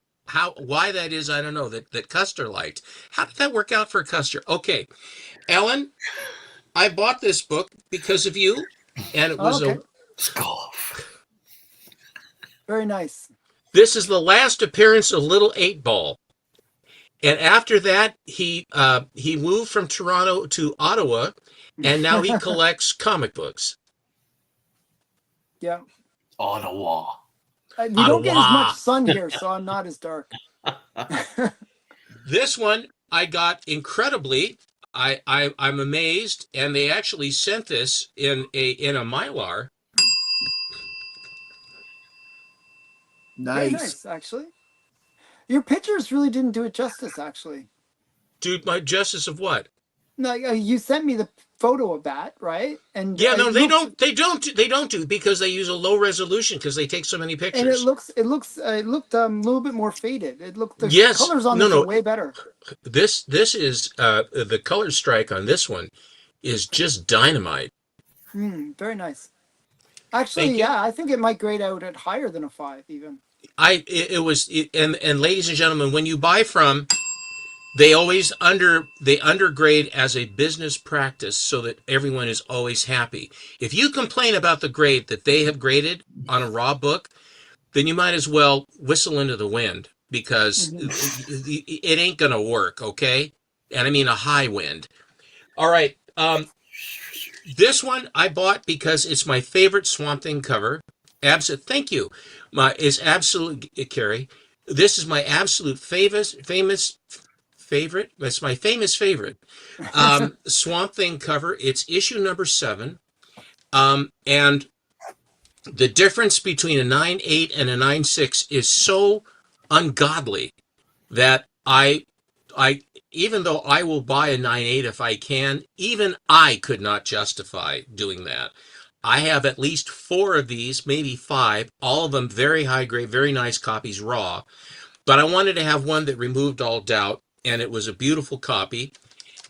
Why that is, I don't know. That Custer liked. How did that work out for Custer? Okay, Ellen, I bought this book because of you, and it was Okay. Skull. Very nice. this is the last appearance of Little 8-Ball. And after that, he moved from Toronto to Ottawa, and now he collects comic books. Yeah. Ottawa. You don't get as Ottawa. much sun here, so I'm not as dark. This one I got incredibly. I'm amazed, and they actually sent this in a Mylar. Very Nice. nice, actually. Your pictures really didn't do it justice, actually. Dude, my justice of what? No, you sent me the photo of that, right? And Yeah, no, it they looks- don't do because they use a low resolution because they take so many pictures. And it looked a little bit more faded. It looked the Yes. colors on No, this no. are way better. This is the color strike on this one is just dynamite. Very nice. Actually, Thank you. yeah, I think it might grade out at higher than a 5 even. And ladies and gentlemen, when you buy from, they always undergrade as a business practice so that everyone is always happy. If you complain about the grade that they have graded on a raw book, then you might as well whistle into the wind because it ain't gonna work, okay? And I mean a high wind. All right. This one I bought because it's my favorite Swamp Thing cover. Thank you. It's absolutely, Carrie. This is my absolute famous favorite. It's my famous favorite Swamp Thing cover. It's issue number 7. And the difference between a 9.8 and a 9.6 is so ungodly that I even though I will buy a 9.8 if I can, even I could not justify doing that. I have at least 4 of these, maybe 5, all of them very high grade, very nice copies raw. But I wanted to have one that removed all doubt, and it was a beautiful copy.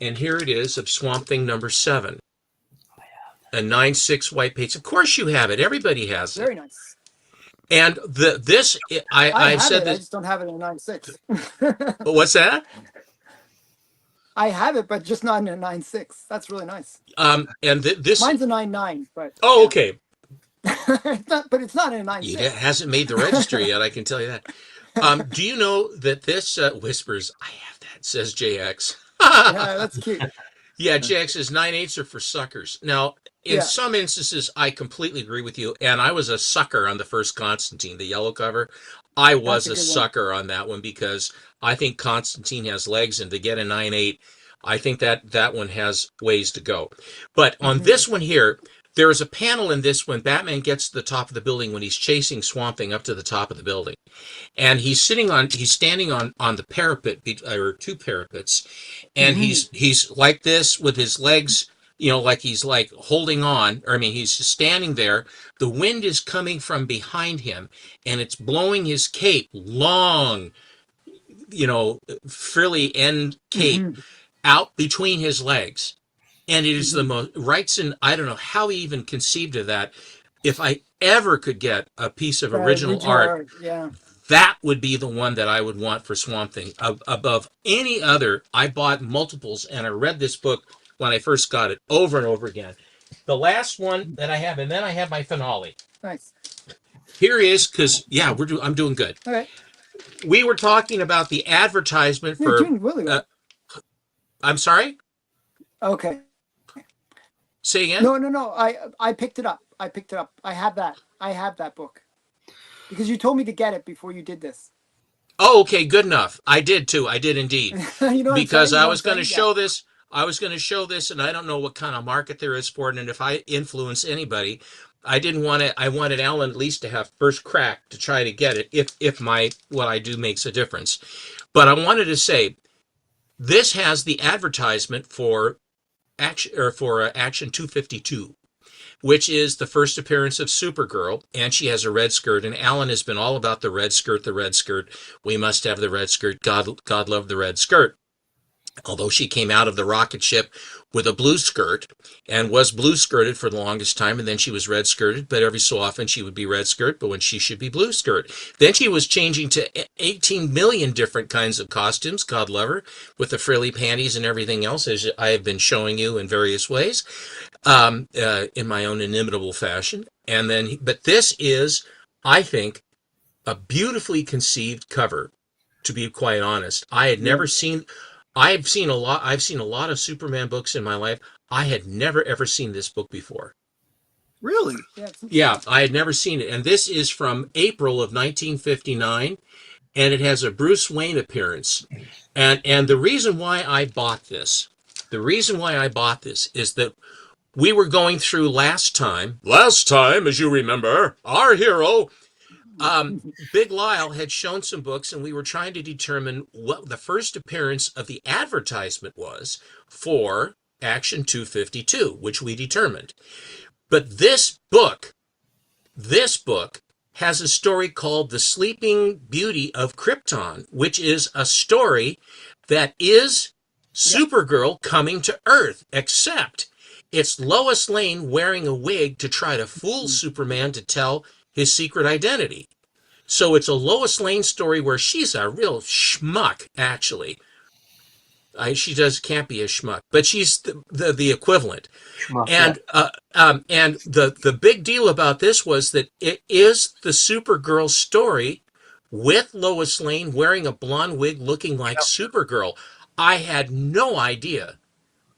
And here it is of Swamp Thing number 7. A 9.6 white page. Of course you have it. Everybody has it. Very nice. And I I've have said it. I this. just don't have it in a 9.6. What's that? I have it, but just not in a 9.6. That's really nice. And this. Mine's a 9.9, but Oh, okay. it's not, but it's not in a 9.6. It hasn't made the register yet, I can tell you that. Do you know that this whispers, I have that, says JX. Yeah, that's cute. Yeah, JX says 9.8s are for suckers. Now, in Yeah. some instances, I completely agree with you, and I was a sucker on the first Constantine, the yellow cover. I was That's a a good one. sucker on that one because I think Constantine has legs, and to get a 9.8, I think that one has ways to go. But on this one here, there is a panel in this when Batman gets to the top of the building when he's chasing Swamp Thing up to the top of the building. And he's standing on the parapet, or 2 parapets, and he's like this with his legs, like he's like holding on, or I mean, he's just standing there. The wind is coming from behind him, and it's blowing his cape, long, frilly end cape, out between his legs. And it is the most, I don't know how he even conceived of that. If I ever could get a piece of original art, yeah. that would be the one that I would want for Swamp Thing. Above any other, I bought multiples, and I read this book when I first got it over and over again. The last one that I have, and then I have my finale. Nice. Here is, because, yeah, I'm doing good. Okay. We were talking about the advertisement You're for... doing really well. I'm sorry? Okay. Say again? No. I picked it up. I have that. I have that book. because you told me to get it before you did this. Oh, okay, good enough. I did too. I did indeed. You know what I'm Because saying? You I know what was I'm going to saying? show this. I was going to show this, and I don't know what kind of market there is for it. And if I influence anybody, I didn't want it. I wanted Alan at least to have first crack to try to get it, if my what I do makes a difference. But I wanted to say this has the advertisement for Action 252, which is the first appearance of Supergirl, and she has a red skirt. And Alan has been all about the red skirt, the red skirt. We must have the red skirt. God love the red skirt. Although she came out of the rocket ship with a blue skirt and was blue skirted for the longest time, and then she was red skirted, but every so often she would be red skirt, but when she should be blue skirt. Then she was changing to 18 million different kinds of costumes, God love her, with the frilly panties and everything else, as I have been showing you in various ways, in my own inimitable fashion. And then, but this is, I think, a beautifully conceived cover, to be quite honest. I had never seen I've seen a lot. I've seen a lot of Superman books in my life. I had never ever seen this book before. Really? Yeah, I had never seen it. And this is from April of 1959, and it has a Bruce Wayne appearance. And the reason why I bought this, is that we were going through last time, as you remember, our hero, Big Lyle had shown some books, and we were trying to determine what the first appearance of the advertisement was for Action 252, which we determined. But this book has a story called The Sleeping Beauty of Krypton, which is a story that is Supergirl coming to Earth, except it's Lois Lane wearing a wig to try to fool Superman to tell his secret identity. So it's a Lois Lane story where she's a real schmuck, actually. She can't be a schmuck, but she's the equivalent. And the big deal about this was that it is the Supergirl story with Lois Lane wearing a blonde wig looking like Supergirl. I had no idea.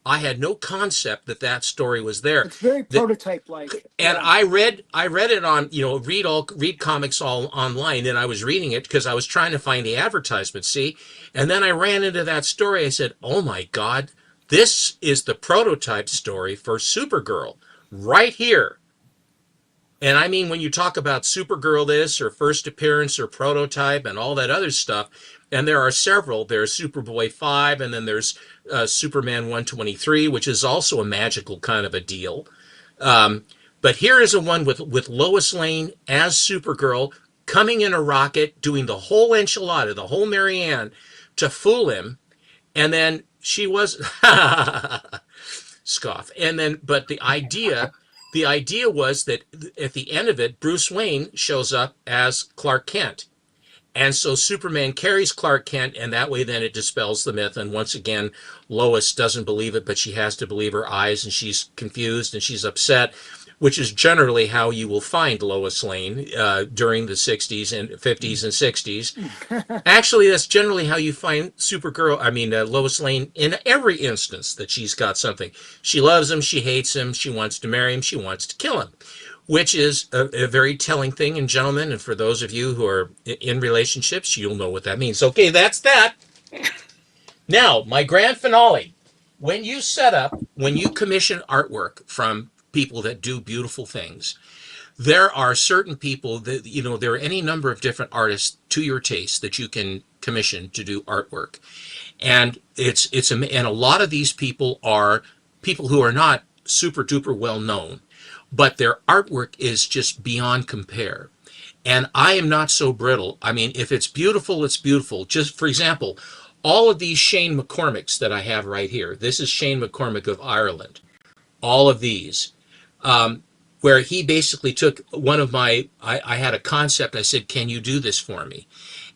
I had no concept that story was there. It's very prototype-like. And I read it on, read comics all online, and I was reading it because I was trying to find the advertisement, see? And then I ran into that story. I said, oh my God, this is the prototype story for Supergirl right here. And I mean, when you talk about Supergirl this or first appearance or prototype and all that other stuff, and there are several, there's Superboy 5, and then there's Superman 123, which is also a magical kind of a deal. But here is a one with Lois Lane as Supergirl coming in a rocket, doing the whole enchilada, the whole Marianne, to fool him. And then she was scoff. And then, but the idea was that at the end of it, Bruce Wayne shows up as Clark Kent. And so Superman carries Clark Kent, and that way then it dispels the myth. And once again, Lois doesn't believe it, but she has to believe her eyes, and she's confused and she's upset, which is generally how you will find Lois Lane during the 60s and 50s and 60s. Actually, that's generally how you find Lois Lane in every instance that she's got something. She loves him, she hates him, she wants to marry him, she wants to kill him, which is a very telling thing. And gentlemen, and for those of you who are in relationships, you'll know what that means. Okay, that's that. Now, my grand finale. When you commission artwork from people that do beautiful things, there are certain people that, there are any number of different artists to your taste that you can commission to do artwork. And and a lot of these people are people who are not super duper well known, but their artwork is just beyond compare. And I am not so brittle. I mean, if it's beautiful, it's beautiful. Just for example, all of these Shane McCormicks that I have right here. This is Shane McCormick of Ireland. All of these, where he basically took one of I had a concept. I said, can you do this for me?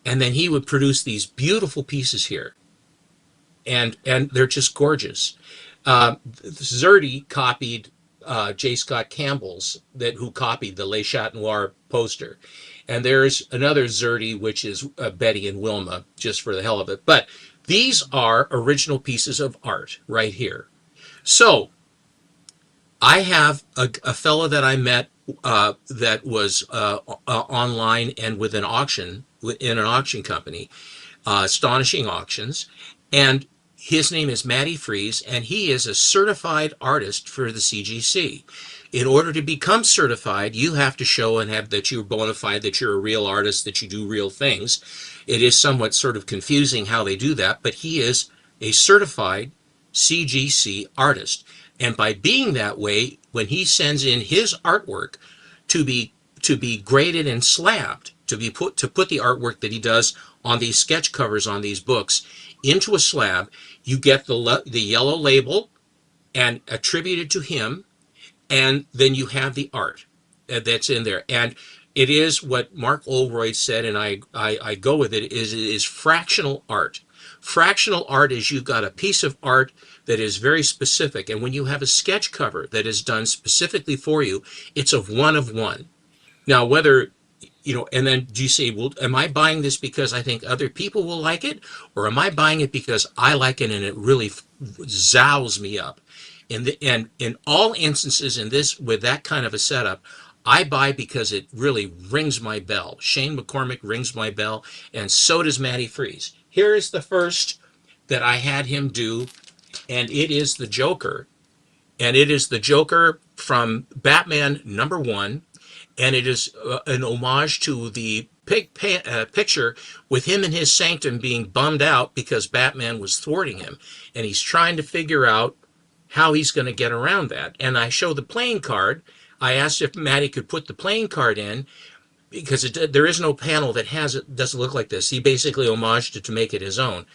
And then he would produce these beautiful pieces here. And they're just gorgeous. Zerdy copied J. Scott Campbell's, who copied the Le Chat Noir poster. And there's another Zerdy, which is Betty and Wilma, just for the hell of it. But these are original pieces of art right here. So I have a fellow that I met that was online and with an auction in an auction company, Astonishing Auctions, and his name is Matty Freeze, and he is a certified artist for the CGC. In order to become certified, you have to show and have that you're bona fide, that you're a real artist, that you do real things. It is somewhat sort of confusing how they do that, but he is a certified CGC artist. And by being that way, when he sends in his artwork to be graded and slabbed, to put the artwork that he does on these sketch covers on these books into a slab, you get the yellow label and attributed to him, and then you have the art that's in there. And it is what Mark Oldroyd said, and I go with it, is fractional art. Fractional art is you've got a piece of art that is very specific, and when you have a sketch cover that is done specifically for you, it's of one. Now, whether, and then do you say, well, am I buying this because I think other people will like it, or am I buying it because I like it and it really zows me up? And in all instances in this, with that kind of a setup, I buy because it really rings my bell. Shane McCormick rings my bell, and so does Matty Freeze. Here is the first that I had him do, and it is the Joker. And it is the Joker from Batman #1, and it is an homage to the picture with him in his sanctum being bummed out because Batman was thwarting him, and he's trying to figure out how he's going to get around that. And I show the playing card. I asked if Matty could put the playing card in because there is no panel that doesn't look like this. He basically homaged it to make it his own.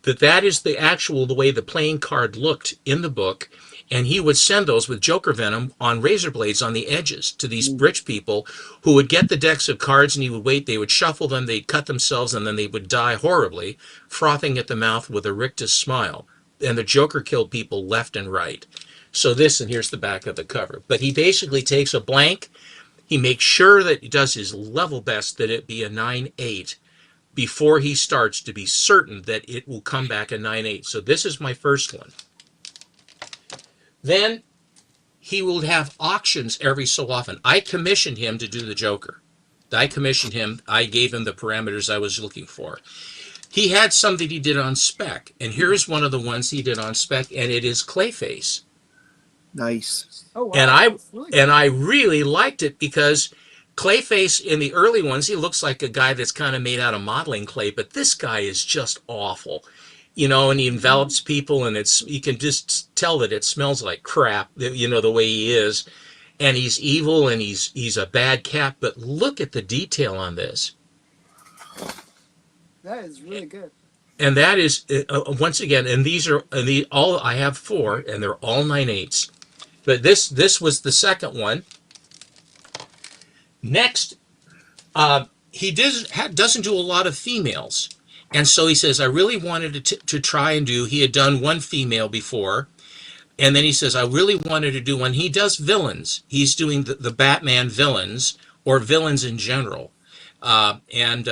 That is the way the playing card looked in the book, and he would send those with Joker venom on razor blades on the edges to these rich people who would get the decks of cards, and he would wait, they would shuffle them, they'd cut themselves, and then they would die horribly, frothing at the mouth with a rictus smile. And the Joker killed people left and right. So and here's the back of the cover. But he basically takes a blank, he makes sure that he does his level best that it be a 9/8 before he starts to be certain that it will come back a 9/8. So this is my first one. Then he will have auctions every so often. I commissioned him to do the Joker. I gave him the parameters I was looking for. He had some that he did on spec, and here's one of the ones he did on spec, and it is Clayface. Nice. Oh wow! And I really liked it because Clayface in the early ones, he looks like a guy that's kind of made out of modeling clay, but this guy is just awful, and he envelops people, and you can just tell that it smells like crap, the way he is, and he's evil, and he's a bad cat. But look at the detail on this. That is really good. And that is once again, and these are all I have 4, and they're all 9/8. But this was the second one. Next, he doesn't do a lot of females, and so he says I really wanted to try and do. He had done one female before, and then he says I really wanted to do one. He does villains. He's doing the Batman villains or villains in general, and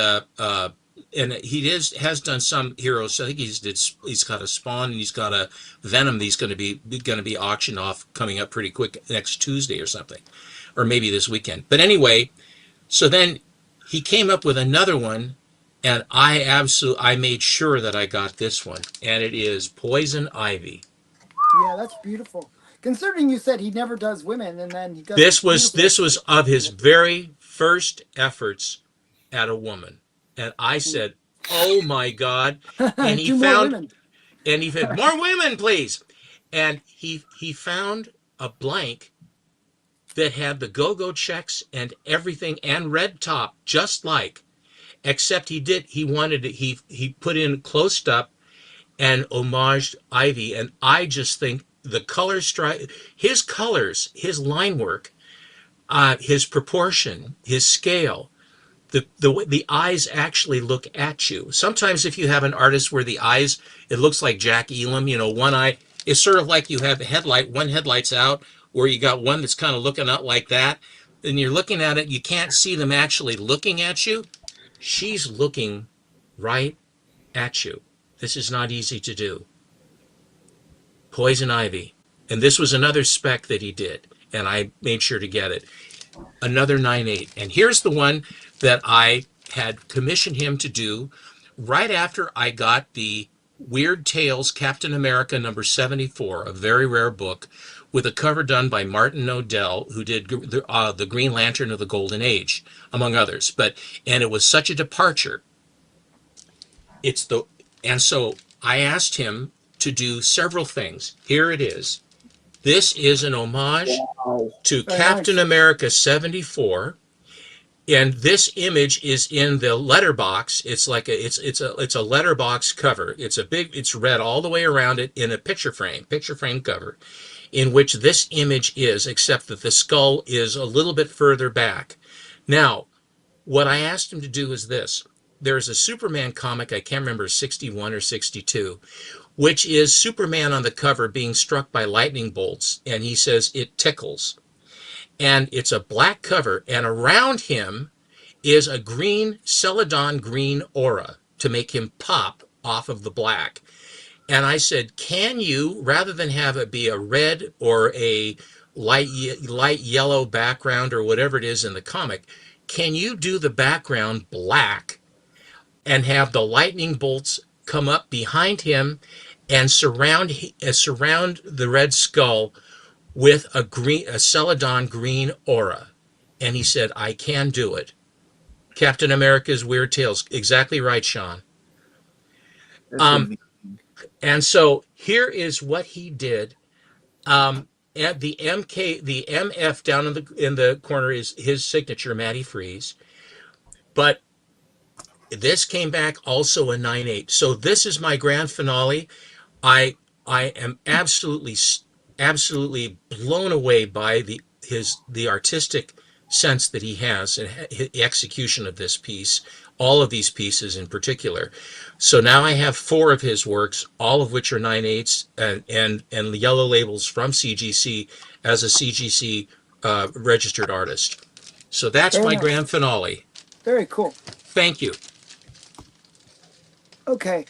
he has done some heroes. I think he's got a Spawn and he's got a Venom. He's going to be auctioned off coming up pretty quick next Tuesday or something, or maybe this weekend. But anyway, so then he came up with another one, and I made sure that I got this one, and it is Poison Ivy. Yeah, that's beautiful. Considering you said he never does women, and then he does this was of his very first efforts at a woman. And I said, "Oh my God!" And he found more women, please. And he found a blank that had the go-go checks and everything and red top, just like, except he put in close up and homaged Ivy. And I just think the color his colors, his line work, his proportion, his scale. The eyes actually look at you. Sometimes if you have an artist where the eyes, it looks like Jack Elam, one eye, it's sort of like you have one headlight's out, or you got one that's kind of looking out like that, and you're looking at it, you can't see them actually looking at you. She's looking right at you. This is not easy to do. Poison Ivy. And this was another spec that he did. and I made sure to get it. Another 9/8. And here's the one that I had commissioned him to do right after I got the Weird Tales Captain America number 74, a very rare book with a cover done by Martin Odell, who did the Green Lantern of the Golden Age, among others. And it was such a departure. It's the and so I asked him to do several things. Here it is. This is an homage Wow. to Very nice. Captain America 74, and this image is in the letterbox. It's like it's a letterbox cover. It's red all the way around it in a picture frame cover, in which this image is, except that the skull is a little bit further back. Now, what I asked him to do is this. There's a Superman comic, I can't remember, 61 or 62, which is Superman on the cover being struck by lightning bolts, and he says it tickles. And it's a black cover, and around him is a green celadon green aura to make him pop off of the black. And I said, can you, rather than have it be a red or a light yellow background or whatever it is in the comic, can you do the background black and have the lightning bolts come up behind him and surround the red skull with a celadon green aura? And he said, I can do it. Captain America's Weird Tales. Exactly right, Sean. That's gonna be- And so here is what he did. At the MF down in the corner is his signature, Matty Freeze. But this came back also a 9/8. So this is my grand finale. I am absolutely blown away by the artistic sense that he has and execution of this piece, all of these pieces in particular. So now I have 4 of his works, all of which are 9/8 and yellow labels from CGC as a CGC registered artist. So that's Very my nice. grand finale. Very cool. Thank you. Okay.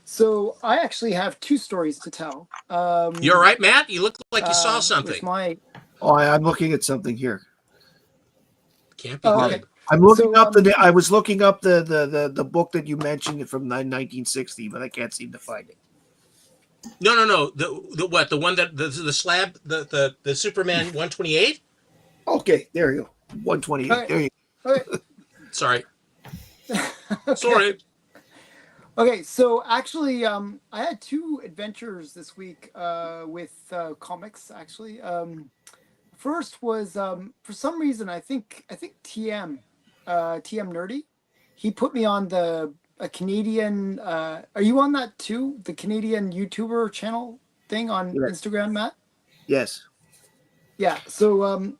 So I actually have 2 stories to tell. You all right, Matt? You look like you saw With something. my Oh, I'm looking at something here. Can't be Oh, good. okay. I'm looking So, up I was looking up the book that you mentioned from 1960, but I can't seem to find it. No. The what? The one that the slab the Superman 128? Okay, there you go. 128. All right. There you Okay. Sorry. Okay. Sorry. Okay, so actually, I had 2 adventures this week with comics. Actually, first was for some reason I think TM Nerdy, he put me on a Canadian. Are you on that too? The Canadian YouTuber channel thing on Yeah. Instagram, Matt? Yes. Yeah. So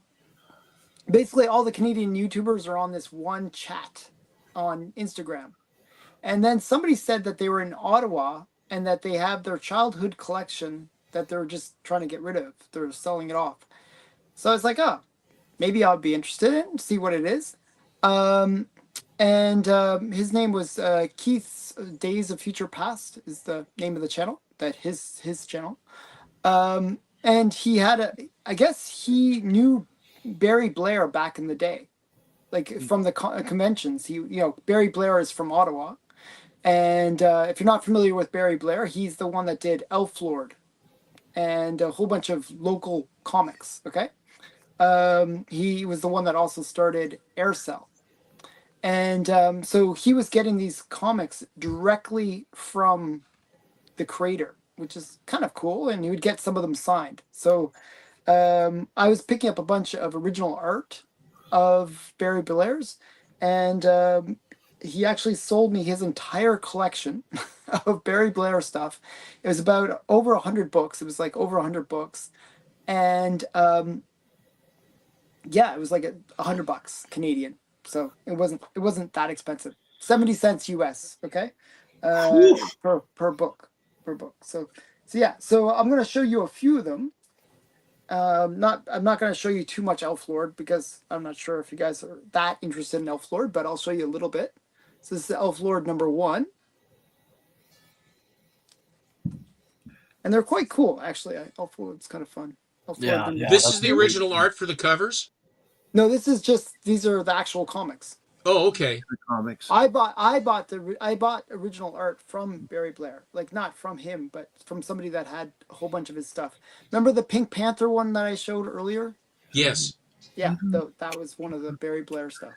basically, all the Canadian YouTubers are on this one chat on Instagram. And then somebody said that they were in Ottawa and that they have their childhood collection that they're just trying to get rid of. They're selling it off. So I was like, oh, maybe I'll be interested in, see what it is. And his name was Keith's Days of Future Past is the name of the channel, that his channel. And he had I guess he knew Barry Blair back in the day, like from the conventions. Barry Blair is from Ottawa. And if you're not familiar with Barry Blair, he's the one that did Elf Lord and a whole bunch of local comics. Okay. He was the one that also started Aircell. And so he was getting these comics directly from the creator, which is kind of cool. And he would get some of them signed. So I was picking up a bunch of original art of Barry Blair's. And he actually sold me his entire collection of Barry Blair stuff. It was about over 100 books. It was like over 100 books. And yeah, it was like $100 Canadian. So it wasn't that expensive. 70 cents US, okay? Per book. So yeah, so I'm going to show you a few of them. I'm not going to show you too much Elf Lord because I'm not sure if you guys are that interested in Elf Lord, but I'll show you a little bit. So this is Elf Lord number 1. And they're quite cool, actually. Elf Lord's kind of fun. Elf Lord Yeah, number yeah. This That's is the great. original art for the covers. No, this is just these are the actual comics. Oh, okay. The comics. I bought original art from Barry Blair, like not from him, but from somebody that had a whole bunch of his stuff. Remember the Pink Panther one that I showed earlier? Yes. Yeah, that was one of the Barry Blair stuff.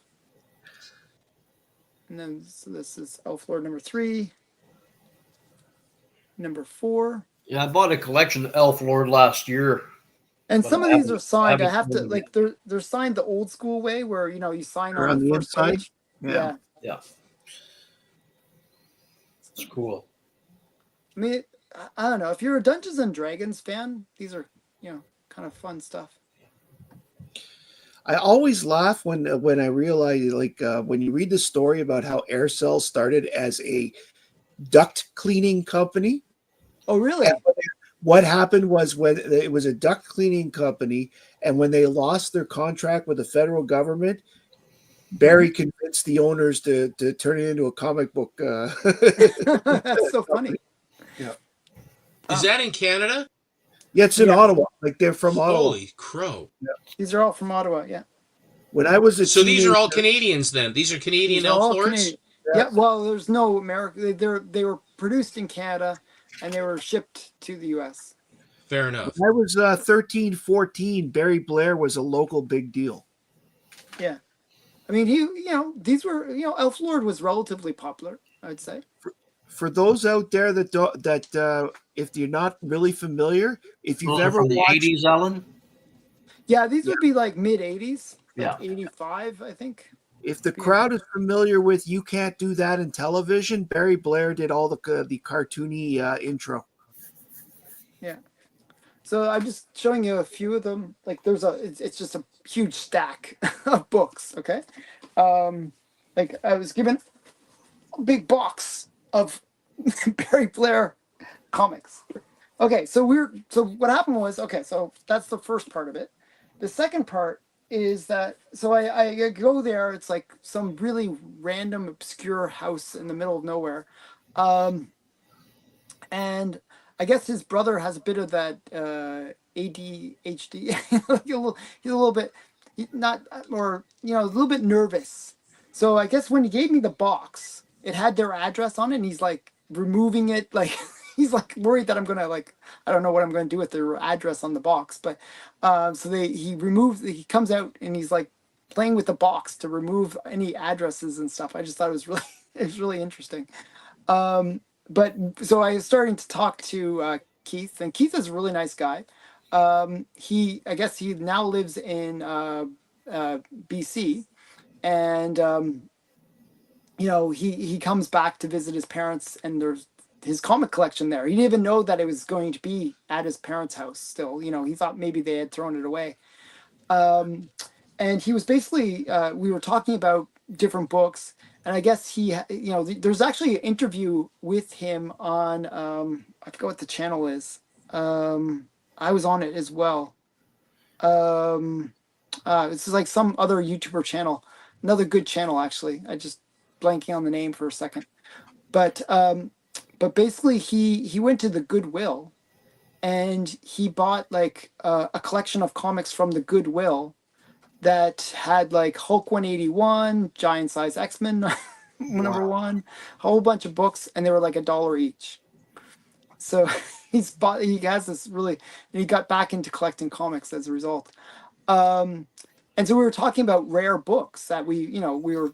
And then so this is Elf Lord number 3, number 4. Yeah, I bought a collection of Elf Lord last year. And But some I of these are haven't- signed. I haven't have to seen them like they're signed the old school way where you sign Or on on the the first inside? page. Yeah. Yeah. yet. Yeah, it's cool. I mean, I don't know. If you're a Dungeons and Dragons fan, these are, kind of fun stuff. I always laugh when I realize, like, when you read the story about how Aircell started as a duct cleaning company. Oh, really? And what happened was when it was a duct cleaning company, and when they lost their contract with the federal government, Barry convinced the owners to turn it into a comic book. That's so funny. Yeah. Is that in Canada? Yeah, it's in Yeah. Ottawa. Like they're from Ottawa. Holy crow. These are all from Ottawa. Yeah. When I was a So these are all teenager- Canadians then. These are Canadian These are Elf all Lords? Canadian. Yeah. Well, there's no America. They were produced in Canada, and they were shipped to the U.S. Fair enough. When I was 13, 14, Barry Blair was a local big deal. Yeah. I mean, these were, Elf Lord was relatively popular, I'd say. For those out there that if you're not really familiar, if you've Those are ever from the watched, 80s, Alan. Yeah, these would be like mid 80s, like Yeah. 85, I think. if the crowd is familiar with "You Can't Do That in Television," Barry Blair did all the cartoony intro. Yeah. So I'm just showing you a few of them. Like it's just a huge stack of books. Okay. Like I was given a big box of Barry Blair comics. Okay. So what happened was, okay, so that's the first part of it. The second part is that, so I go there. It's like some really random, obscure house in the middle of nowhere. And I guess his brother has a bit of that ADHD. He's a little bit not, or a little bit nervous. So I guess when he gave me the box, it had their address on it, and he's like removing it, like he's like worried that I'm gonna I don't know what I'm gonna do with their address on the box. But so he comes out and he's like playing with the box to remove any addresses and stuff. I just thought it was really it was really interesting. But so I was starting to talk to Keith, and Keith is a really nice guy. I guess he now lives in BC, and he comes back to visit his parents, and there's his comic collection there. He didn't even know that it was going to be at his parents' house. Still, he thought maybe they had thrown it away. And he was basically we were talking about different books. And I guess there's actually an interview with him on, I forget what the channel is. I was on it as well. This is like some other YouTuber channel, another good channel, actually. I just blanking on the name for a second. But basically he went to the Goodwill, and he bought like a collection of comics from the Goodwill that had like Hulk 181, Giant Size X-Men number 1, a whole bunch of books, and they were like $1 each. So he has this really, and he got back into collecting comics as a result. And so we were talking about rare books that we were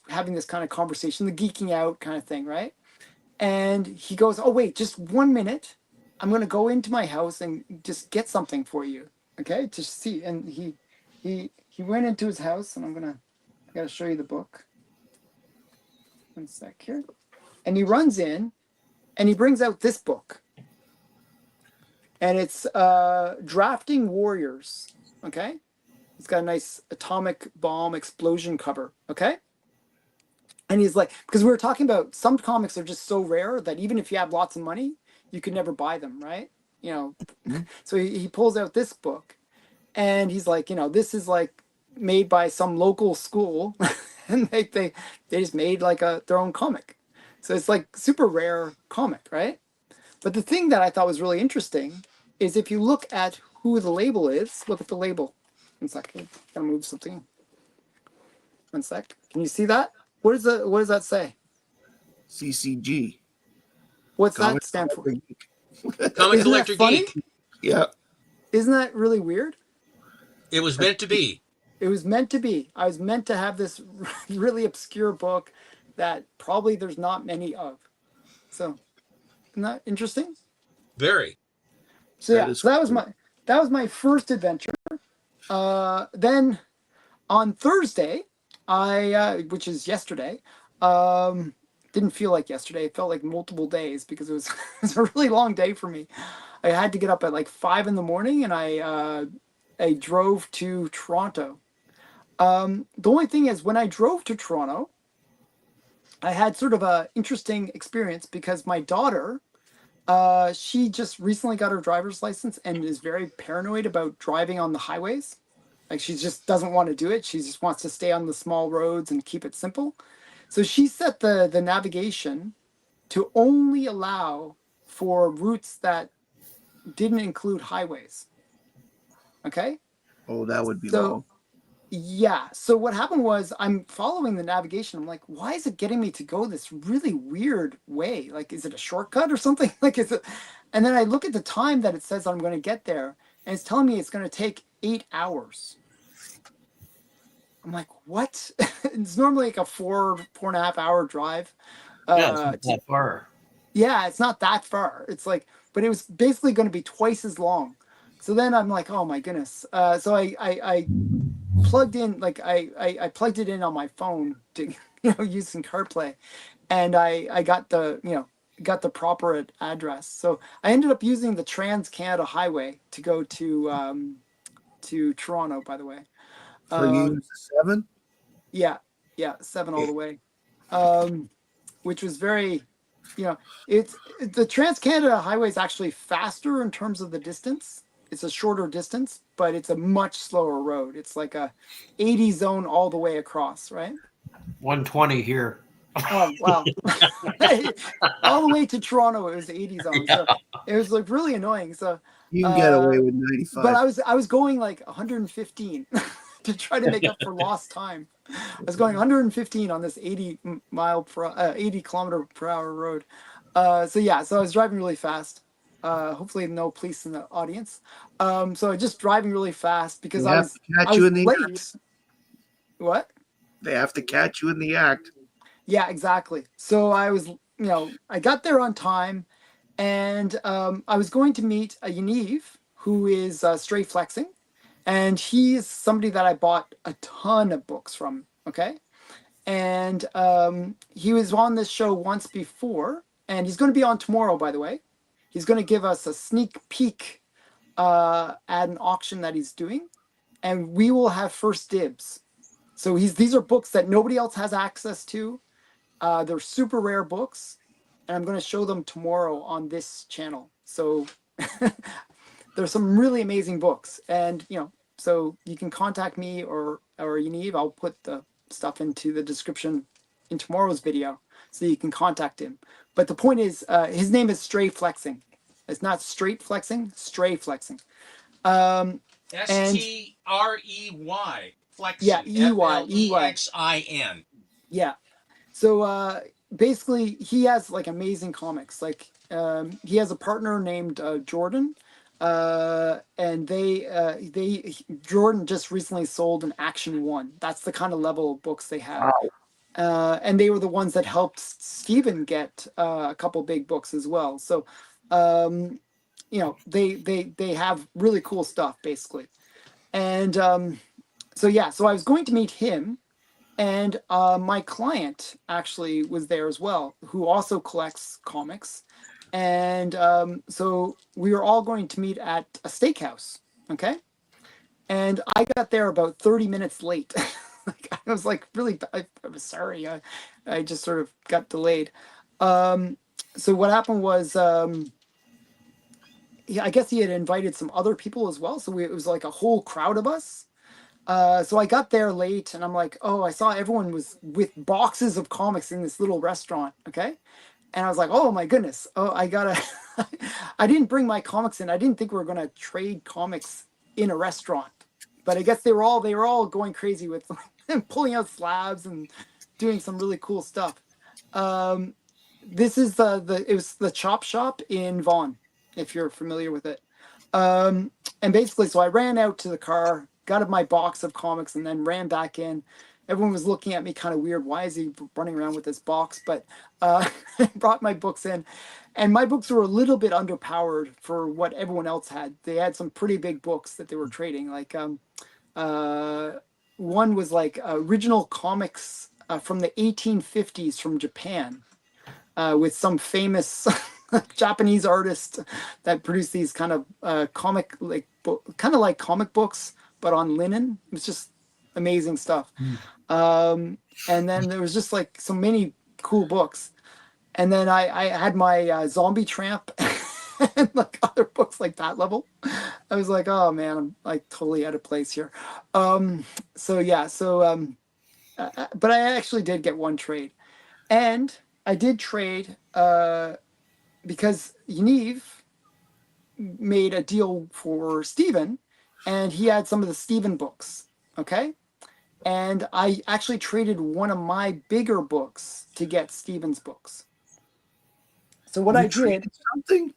having this kind of conversation, the geeking out kind of thing, right? And he goes, "Oh wait, just 1 minute. I'm going to go into my house and just get something for you, okay? To see." And he went into his house, and I gotta show you the book. 1 sec here. And he runs in, and he brings out this book. And it's Drafting Warriors, okay? It's got a nice atomic bomb explosion cover, okay? And he's like, because we were talking about some comics are just so rare that even if you have lots of money, you could never buy them, right? So he pulls out this book, and he's like, this is like made by some local school, and they just made like their own comic. So it's like super rare comic, right? But the thing that I thought was really interesting is if you look at who the label is. Look at the label. 1 second. Gotta move something. 1 sec. Can you see that? What does that say? CCG. What's Comic that stand for? Collector Geek. Comic Isn't that Collector funny? Geek. Yeah. Isn't that really weird? It was meant to be. It was meant to be. I was meant to have this really obscure book that probably there's not many of. So, isn't that interesting? Very. So That yeah, is so that was cool. my first adventure. Then on Thursday, which is yesterday, didn't feel like yesterday. It felt like multiple days because it was, it was a really long day for me. I had to get up at like 5 in the morning, and I drove to Toronto. The only thing is, when I drove to Toronto, I had sort of a interesting experience because my daughter, she just recently got her driver's license and is very paranoid about driving on the highways. Like, she just doesn't want to do it. She just wants to stay on the small roads and keep it simple. So she set the navigation to only allow for routes that didn't include highways. Okay? Oh, that would be So long. yeah. So what happened was, I'm following the navigation. I'm like, why is it getting me to go this really weird way? Like, is it a shortcut or something? Like, is it? And then I look at the time that it says I'm going to get there, and it's telling me it's going to take 8 hours. I'm like, what? It's normally like a 4.5 hour drive. Yeah, it's not that far. Yeah, it's not that far. It's like, but it was basically going to be twice as long. So then I'm like, oh my goodness. So I plugged in, like I plugged it in on my phone to using CarPlay, and I got the proper address. So I ended up using the Trans Canada Highway to go to Toronto. By the way, For you, um, it's a 7? yeah, 7 all the way, which was very, it's the Trans Canada Highway is actually faster in terms of the distance. It's a shorter distance, but it's a much slower road. It's like a 80 zone all the way across, right? 120 here. Oh wow! All the way to Toronto, it was 80 zone. Yeah. So it was like really annoying. So, You can get away with but 95. I was going like 115 to try to make up for lost time. I was going 115 on this 80 kilometer per hour road. So yeah, so I was driving really fast. Hopefully no police in the audience. So I just driving really fast because They I have was to catch you in the late. act. What? They have to catch you in the act. Yeah, exactly. So I was, I got there on time, and I was going to meet a Yaniv who is Stray Flexing, and he's somebody that I bought a ton of books from. Okay, and he was on this show once before, and he's going to be on tomorrow. By the way, he's going to give us a sneak peek at an auction that he's doing, and we will have first dibs. So these are books that nobody else has access to. They're super rare books, and I'm going to show them tomorrow on this channel. So there's some really amazing books, and so you can contact me or Yaniv. I'll put the stuff into the description in tomorrow's video, so you can contact him. But the point is, his name is Stray Flexing. It's not straight flexing, Stray Flexing. STREY. Flexing. Yeah, FLEXIN. Yeah. So basically, he has like amazing comics. Like he has a partner named Jordan, and Jordan just recently sold an Action One. That's the kind of level of books they have. And they were the ones that helped Steven get a couple big books as well. So they have really cool stuff basically. And so I was going to meet him. And my client actually was there as well, who also collects comics. And so we were all going to meet at a steakhouse, okay? And I got there about 30 minutes late. Like, I was like, really, I was sorry. I just sort of got delayed. So what happened was, I guess he had invited some other people as well. So it was like a whole crowd of us. So I got there late, and I'm like, oh, I saw everyone was with boxes of comics in this little restaurant, okay? And I was like, oh my goodness. Oh, I gotta, I didn't bring my comics in. I didn't think we were going to trade comics in a restaurant, but I guess they were all going crazy with pulling out slabs and doing some really cool stuff. This is it was the Chop Shop in Vaughan, if you're familiar with it. And basically, so I ran out to the car, got my box of comics, and then ran back in. Everyone was looking at me kind of weird. Why is he running around with this box? But I brought my books in, and my books were a little bit underpowered for what everyone else had. They had some pretty big books that they were trading. Like one was like original comics from the 1850s from Japan, with some famous Japanese artist that produced these kind of comic kind of like comic books, but on linen. It was just amazing stuff. And then there was just like so many cool books. And then I had my Zombie Tramp and like other books like that level. I was like, oh man, I'm like totally out of place here. So yeah, but I actually did get one trade, and I did trade because Yaniv made a deal for Steven, and he had some of the Steven books. Okay. And I actually traded one of my bigger books to get Steven's books. So what I did, something.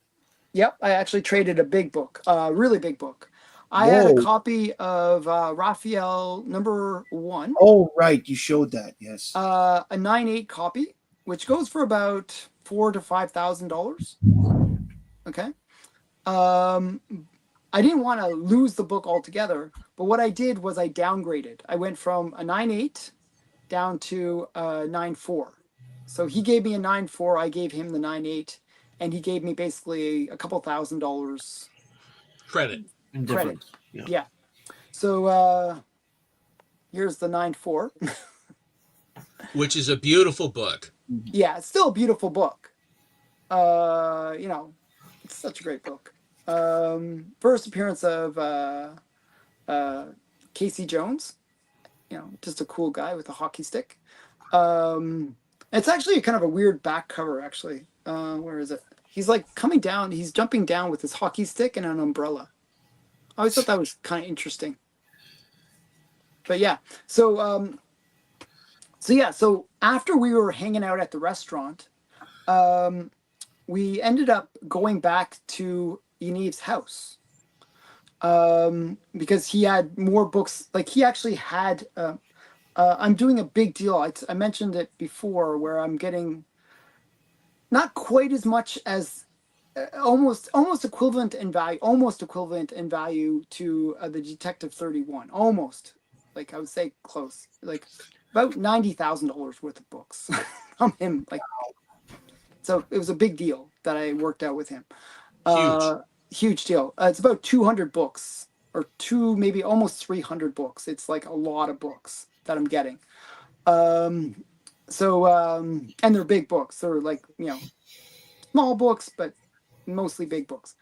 Yep, I actually traded a big book, a really big book. I had a copy of Raphael #1. Oh, right, you showed that. Yes. A 9/8 copy, which goes for about $4,000 to $5,000. Okay. I didn't want to lose the book altogether, but what I did was I downgraded. I went from a 9/8 down to a 9/4. So he gave me a 9/4, I gave him the 9/8, and he gave me basically a couple $1,000 credit. Yeah. So here's the 9/4. Which is a beautiful book. Yeah, it's still a beautiful book. It's such a great book. First appearance of Casey Jones, just a cool guy with a hockey stick. It's actually kind of a weird back cover, actually. Where is it? He's like coming down, he's jumping down with his hockey stick and an umbrella. I always thought that was kind of interesting. But yeah, so after we were hanging out at the restaurant, we ended up going back to Yaniv's house, because he had more books. Like he actually had, I'm doing a big deal. I mentioned it before, where I'm getting not quite as much as almost equivalent in value to the Detective 31. Almost, like I would say close, like about $90,000 worth of books from him. Like, so it was a big deal that I worked out with him. Huge deal. It's about 200 books, or maybe almost 300 books. It's like a lot of books that I'm getting. And they're big books. They're like, small books, but mostly big books.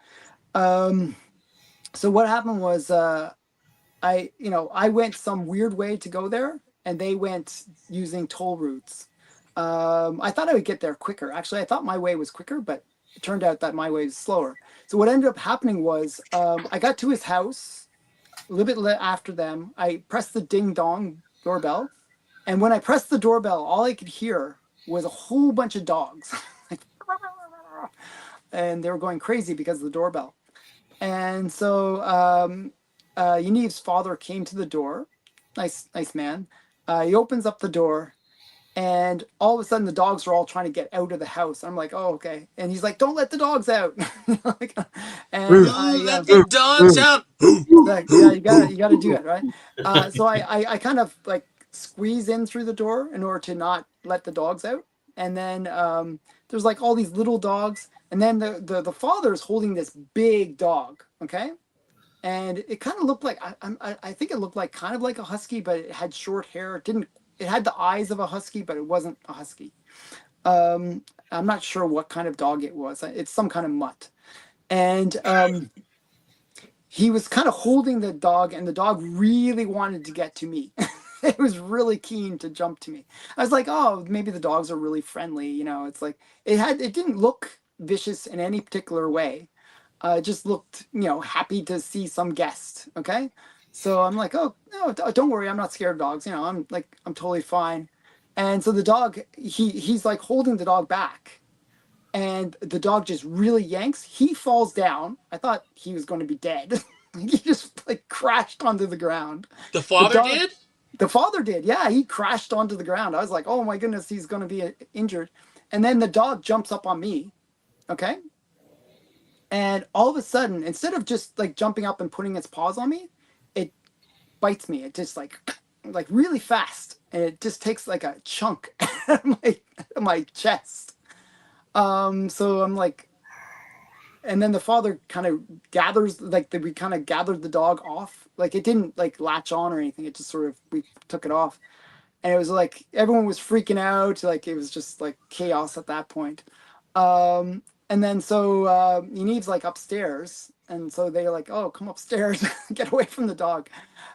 So what happened was, I went some weird way to go there, and they went using toll routes. I thought I would get there quicker. Actually, I thought my way was quicker, but it turned out that my way was slower. So what ended up happening was, I got to his house a little bit after them. I pressed the ding dong doorbell, and when I pressed the doorbell, all I could hear was a whole bunch of dogs, and they were going crazy because of the doorbell. And so Yaniv's father came to the door. Nice man. He opens up the door, and all of a sudden the dogs are all trying to get out of the house. I'm like, oh, okay. And he's like, don't let the dogs out. Let the dogs out. Like, yeah, you gotta do it, right? So I kind of like squeeze in through the door in order to not let the dogs out. And then there's like all these little dogs, and then the father's holding this big dog, okay? And it kind of looked like, I think it looked like kind of like a husky, but it had short hair. It had the eyes of a husky, but it wasn't a husky. I'm not sure what kind of dog it was. It's some kind of mutt. And he was kind of holding the dog, and the dog really wanted to get to me. it was really keen to jump to me. I was like, oh, maybe the dogs are really friendly. It's like it didn't look vicious in any particular way. It just looked, happy to see some guest. Okay. So I'm like, oh, no, don't worry. I'm not scared of dogs. I'm totally fine. And so the dog, he's like holding the dog back, and the dog just really yanks. He falls down. I thought he was going to be dead. He just like crashed onto the ground. The The father dog, did? the father did. Yeah, he crashed onto the ground. I was like, oh my goodness, he's going to be injured. And then the dog jumps up on me. Okay. And all of a sudden, instead of just like jumping up and putting its paws on me, it bites me. It just like really fast. And it just takes like a chunk out of my chest. So I'm like, and then the father kind of gathers, like we kind of gathered the dog off. Like it didn't like latch on or anything. It just sort of, we took it off. And it was like, everyone was freaking out. Like it was just like chaos at that point. And then so Yanive's like upstairs. And so they're like, oh, come upstairs, get away from the dog.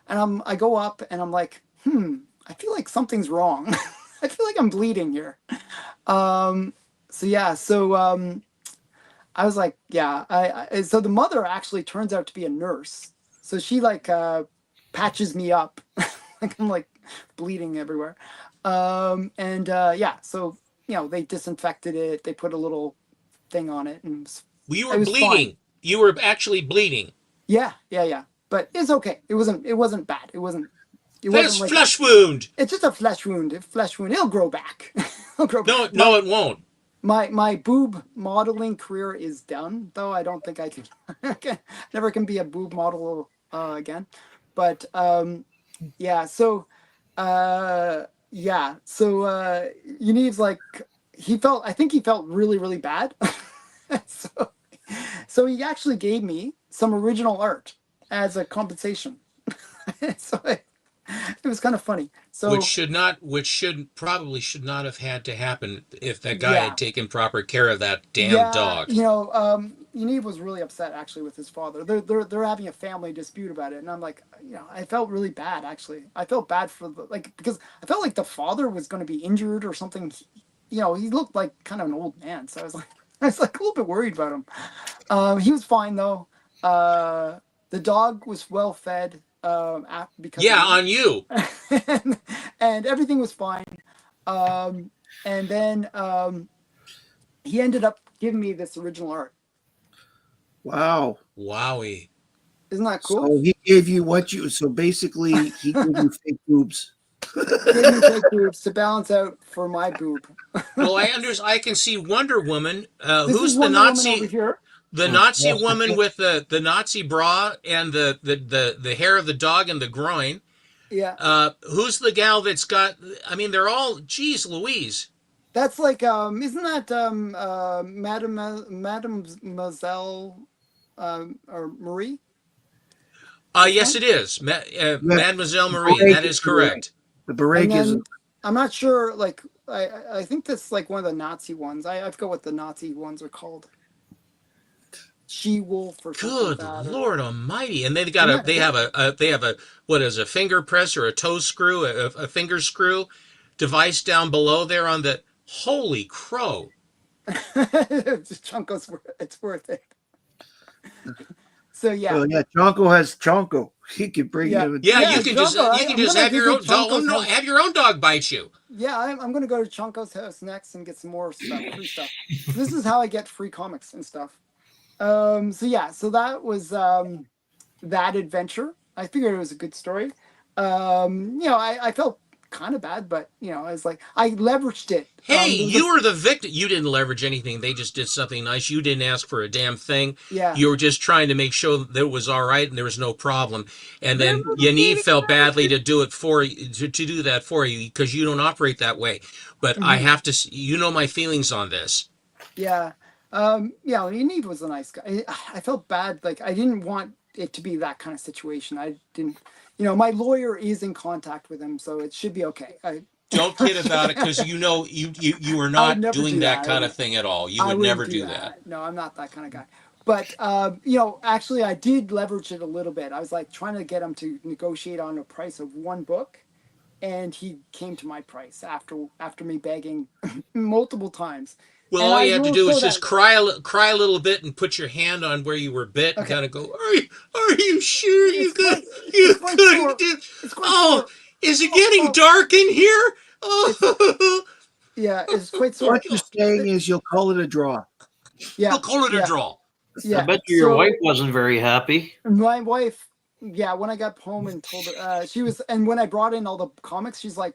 And I go up and I'm like, I feel like something's wrong. I feel like I'm bleeding here. So yeah, so I was like, yeah. So the mother actually turns out to be a nurse. So she like patches me up, like I'm like bleeding everywhere. Yeah, so they disinfected it. They put a little thing on it, and You were it was bleeding. fine. You were actually bleeding. Yeah. But it's okay. It wasn't bad. It wasn't. It That's wasn't like flesh wound. it's just a flesh wound. A flesh wound. It'll grow back. It'll grow No, back. no, it won't. My boob modeling career is done, though. I don't think I can, never can be a boob model again. But yeah, so Yanive's like, I think he felt really, really bad. so, so he actually gave me some original art as a compensation. So it was kind of funny. So Probably should not have had to happen if that guy yeah, had taken proper care of that damn yeah, dog. Yaniv was really upset actually with his father. They're having a family dispute about it, and I'm like, I felt really bad actually. I felt bad for because I felt like the father was going to be injured or something. He looked like kind of an old man, so I was like, I was like a little bit worried about him. He was fine though. The dog was well fed because Yeah, of me. on you. and everything was fine. And then he ended up giving me this original art. Wow. Wowie. Isn't that cool? So he gave you so basically he gave you fake boobs. Gave me fake boobs to balance out for my boob. Well, I can see Wonder Woman. This is Who's the Wonder Woman over Nazi? here. The Nazi woman with the Nazi bra and the hair of the dog and the groin. Yeah. Who's the gal that's got? I mean, they're all. Geez, Louise. That's like isn't that Mademoiselle or Marie? Yes, it is. Mademoiselle Marie. Beret That is gives it away. correct. The beret And gives then I'm not sure. Like I think that's like one of the Nazi ones. I forgot what the Nazi ones are called. She Wolf or something like Good that. Lord Almighty! And they Yeah. have a what is a finger press or a toe screw, a finger screw device down below there on the. Holy crow! Chunko's it's worth it. So yeah. Well, yeah, Chonko has Chonko. He can bring Yeah. him. Yeah, Yeah, you can just Chonko, you can I'm just gonna have your own visit dog. Oh Chonko's no, house. have your own dog bite you. Yeah, I'm gonna go to Chonko's house next and get some more stuff, free stuff. This is how I get free comics and stuff. So yeah, so that was that adventure. I figured it was a good story. I felt kind of bad, but I was like, I leveraged it. Hey, There was you were the victim. You didn't leverage anything. They just did something nice. You didn't ask for a damn thing. yeah. You were just trying to make sure that it was all right and there was no problem. And There then was a Yaniv meeting felt about badly it. to do it for you, to do that for you because you don't operate that way. But I Mhm. have to, you know my feelings on this. Yeah. Yaniv was a nice guy. I felt bad. Like I didn't want it to be that kind of situation. I didn't. My lawyer is in contact with him, so it should be okay. Don't kid about it because you are I would not never doing do that that. kind of thing at all. You I would wouldn't never do do that. that. No, I'm not that kind of guy. But actually, I did leverage it a little bit. I was like trying to get him to negotiate on a price of one book, and he came to my price after me begging multiple times. Well, And all I you have to will do show is that. just cry a little bit and put your hand on where you were bit and Okay, kind of go, are you sure it's quite it's you quite couldn't sore. do? It's quite Oh, sore. is it Oh, getting oh, dark in here? it's Oh, yeah, it's quite What sore. you're saying is you'll call it a draw. we'll Yeah, call it a yeah, draw. I yeah. bet you your wife So wasn't very happy. my wife, yeah, when I got home and told her, she was, and when I brought in all the comics, she's like,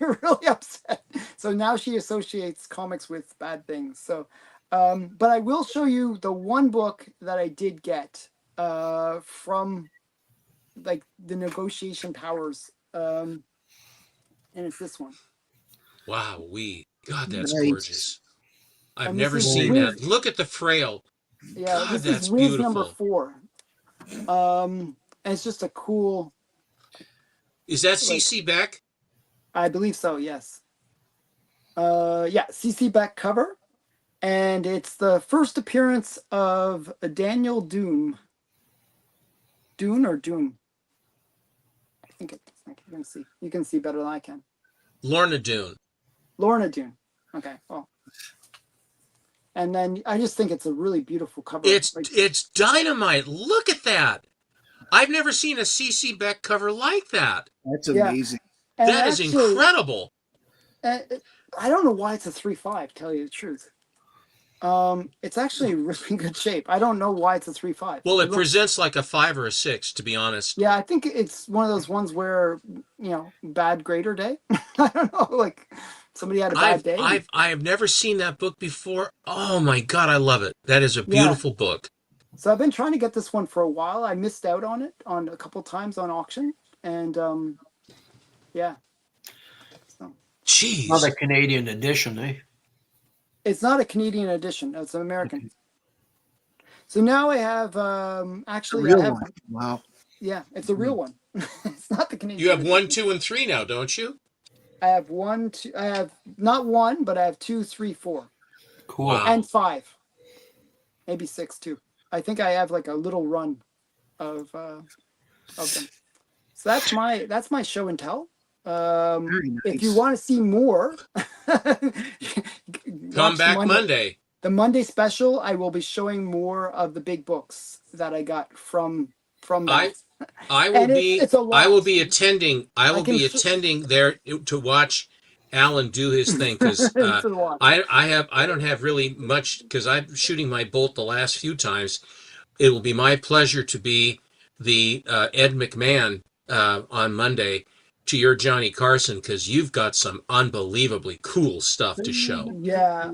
really upset. So now she associates comics with bad things. So, but I will show you the one book that I did get from like the negotiation powers, and it's this one. Wow, God, that's Nice. gorgeous. I've And this never is seen Nice. that. Wiz. Look at the frail. Yeah, God, this is that's Wiz number beautiful. 4. And it's just a cool, Is that like, CC Beck? I believe so. Yes. Yeah, CC Beck cover, and it's the first appearance of Daniel Doom. Dune or Doom? I think you can see. You can see better than I can. Lorna Doone. Lorna Dune. Okay. Well, and then I just think it's a really beautiful cover. Like, It's dynamite. Look at that. I've never seen a CC Beck cover like that. That's yeah, amazing. and That is actually, incredible. uh, I don't know why it's a 3.5. Tell you the truth. It's actually in really good shape. I don't know why it's a 3.5. Well, it It looks, presents like a 5 or a 6, to be honest. yeah, I think it's one of those ones where bad grader day. I don't know, like somebody had a bad day. I have never seen that book before. Oh my God, I love it. That is a Yeah, beautiful book. so I've been trying to get this one for a while. I missed out on it on a couple times on auction, and yeah, so Not a Jeez. Canadian edition, eh? it's not a Canadian edition. It's an American. So now I have The actually I real have one. Wow. yeah, it's a real one. It's not the Canadian. You have 1, edition. 2, and 3 now, don't you? I have 1, 2. I have not 1, but I have 2, 3, 4, Cool. Wow. and 5, maybe 6 too. I think I have like a little run of them. So that's my show and tell. Very If you nice. want to see more, Come watch back Monday. the Monday special. I will be showing more of the big books that I got from that. I will And be it's a lot. I will be attending can there to watch Alan do his thing because it's a lot. I don't have really much because I'm shooting my bolt the last few times. It will be my pleasure to be the Ed McMahon on Monday to your Johnny Carson because you've got some unbelievably cool stuff to show. Yeah.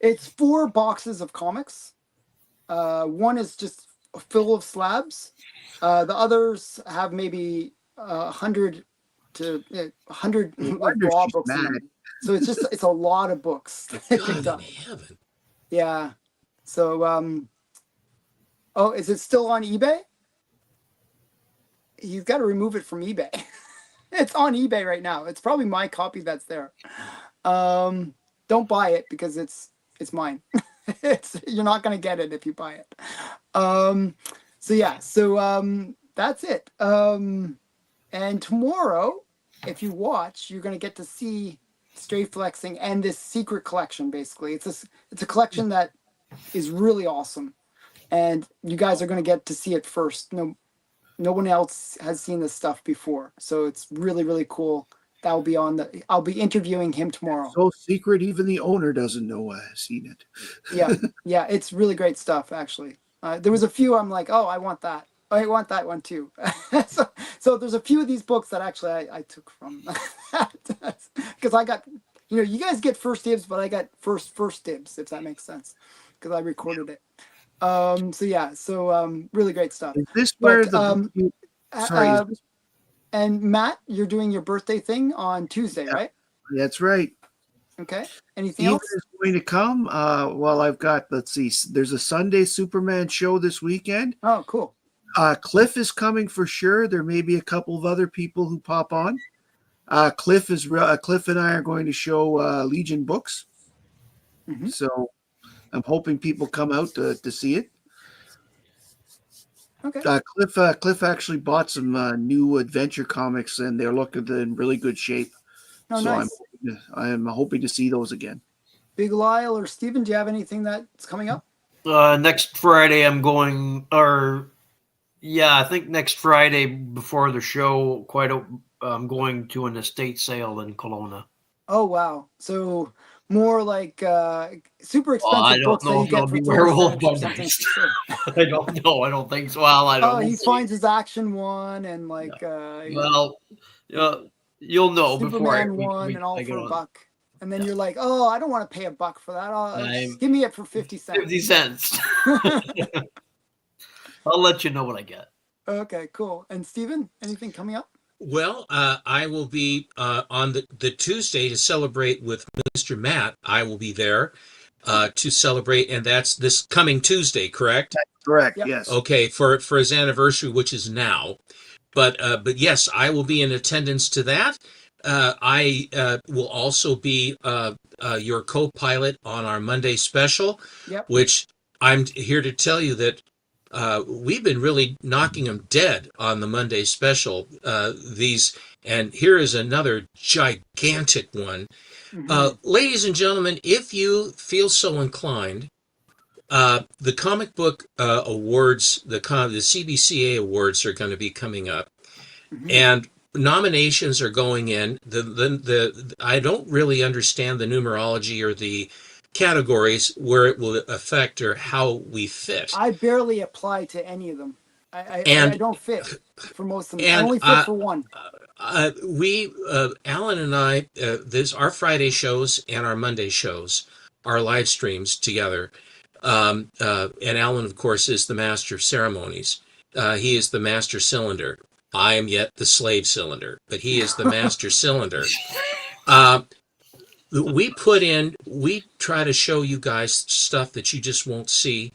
It's 4 boxes of comics. One is just full of slabs. The others have maybe 100 to 100 No like wonder raw she's books in mad. them. So it's a lot of books. God in heaven. Yeah. So oh, is it still on eBay? He's got to remove it from eBay. It's on eBay right now. It's probably my copy that's there. Don't buy it because it's mine. You're not gonna get it if you buy it. So yeah, so that's it. And tomorrow, if you watch, you're gonna get to see Stray Flexing and this secret collection. Basically, it's a collection that is really awesome, and you guys are gonna get to see it first. No one else has seen this stuff before, so it's really really cool. That'll be on the. I'll be interviewing him tomorrow. So secret, even the owner doesn't know I have seen it. Yeah, it's really great stuff. Actually, there was a few I'm like, oh, I want that. I want that one too. so there's a few of these books that actually I took from that because I got, you guys get first dibs, but I got first dibs, if that makes sense, because I recorded it. Really great stuff. Is this where But, sorry, uh, and Matt, you're doing your birthday thing on Tuesday, right? that's right. Okay. Anything Steven else? is going to come. Well, I've got, let's see, there's a Sunday Superman show this weekend. Oh, cool. Cliff is coming for sure. There may be a couple of other people who pop on. Cliff and I are going to show Legion books. Mhm. So I'm hoping people come out to see it. Okay. Cliff actually bought some new adventure comics, and they're looking in really good shape. Oh, So nice. I'm hoping to see those again. Big Lyle or Steven, do you have anything that's coming up? Next Friday, I'm going, or yeah, I think next Friday before the show, I'm going to an estate sale in Kelowna. Oh, wow. So more like super I expensive don't books that know you if there'll get for be 20 werewolf cents or by something night. for sure. I don't know. I don't think so. Well, I Oh, don't. We'll he see. finds his action one and like Well, you'll know before Superman one we and all take it for a on. buck. And then you're like, oh, I don't want to pay a buck for that. Just I'm give me it for 50 50 cents. cents. I'll let you know what I get. Okay, cool. And Steven, anything coming up? Well, I will be on the Tuesday to celebrate with Mr. Matt. I will be there to celebrate, and that's this coming Tuesday, correct? Correct. Yep. Yes. Okay, for his anniversary, which is now. But yes, I will be in attendance to that. I will also be your co-pilot on our Monday special, Yep. which I'm here to tell you that we've been really knocking them dead on the Monday special. And here is another gigantic one. Hmm. Ladies and gentlemen, if you feel so inclined, the comic book awards, the CBCA awards are going to be coming up, Hmm. and nominations are going in. The I don't really understand the numerology or the categories where it will affect or how we fit. I barely apply to any of them. I And don't fit for most of them. I and only fit for one. we Alan and I this our Friday shows and our Monday shows are live streams together. And Alan, of course, is the master of ceremonies. He is the master cylinder. I am yet the slave cylinder, but he is the master cylinder. Uh, we try to show you guys stuff that you just won't see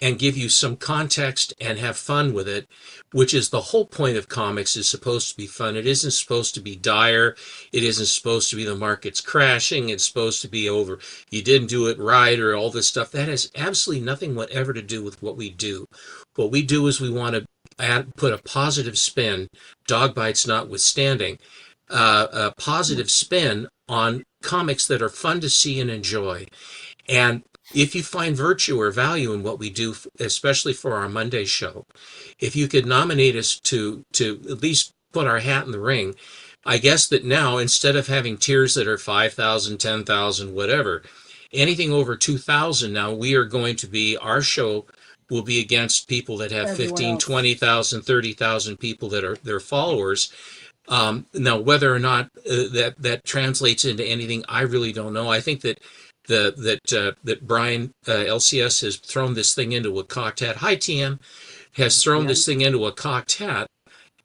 and give you some context and have fun with it, which is the whole point of comics is supposed to be fun. It isn't supposed to be dire. It isn't supposed to be the market's crashing. It's supposed to be over. You didn't do it right or all this stuff. That has absolutely nothing whatever to do with what we do. What we do is we want to put a positive spin, dog bites notwithstanding, a positive spin on comics that are fun to see and enjoy. And if you find virtue or value in what we do, especially for our Monday show, if you could nominate us to at least put our hat in the ring, I guess that now instead of having tiers that are 5,000, 10,000, whatever, anything over 2,000 now, we are going to be, our show will be against people that have Everyone 15, else. 20,000, 30,000 people that are their followers. Now, whether or not that translates into anything, I really don't know. I think that that Brian LCS has thrown this thing into a cocked hat. Hi, TM has thrown this thing into a cocked hat,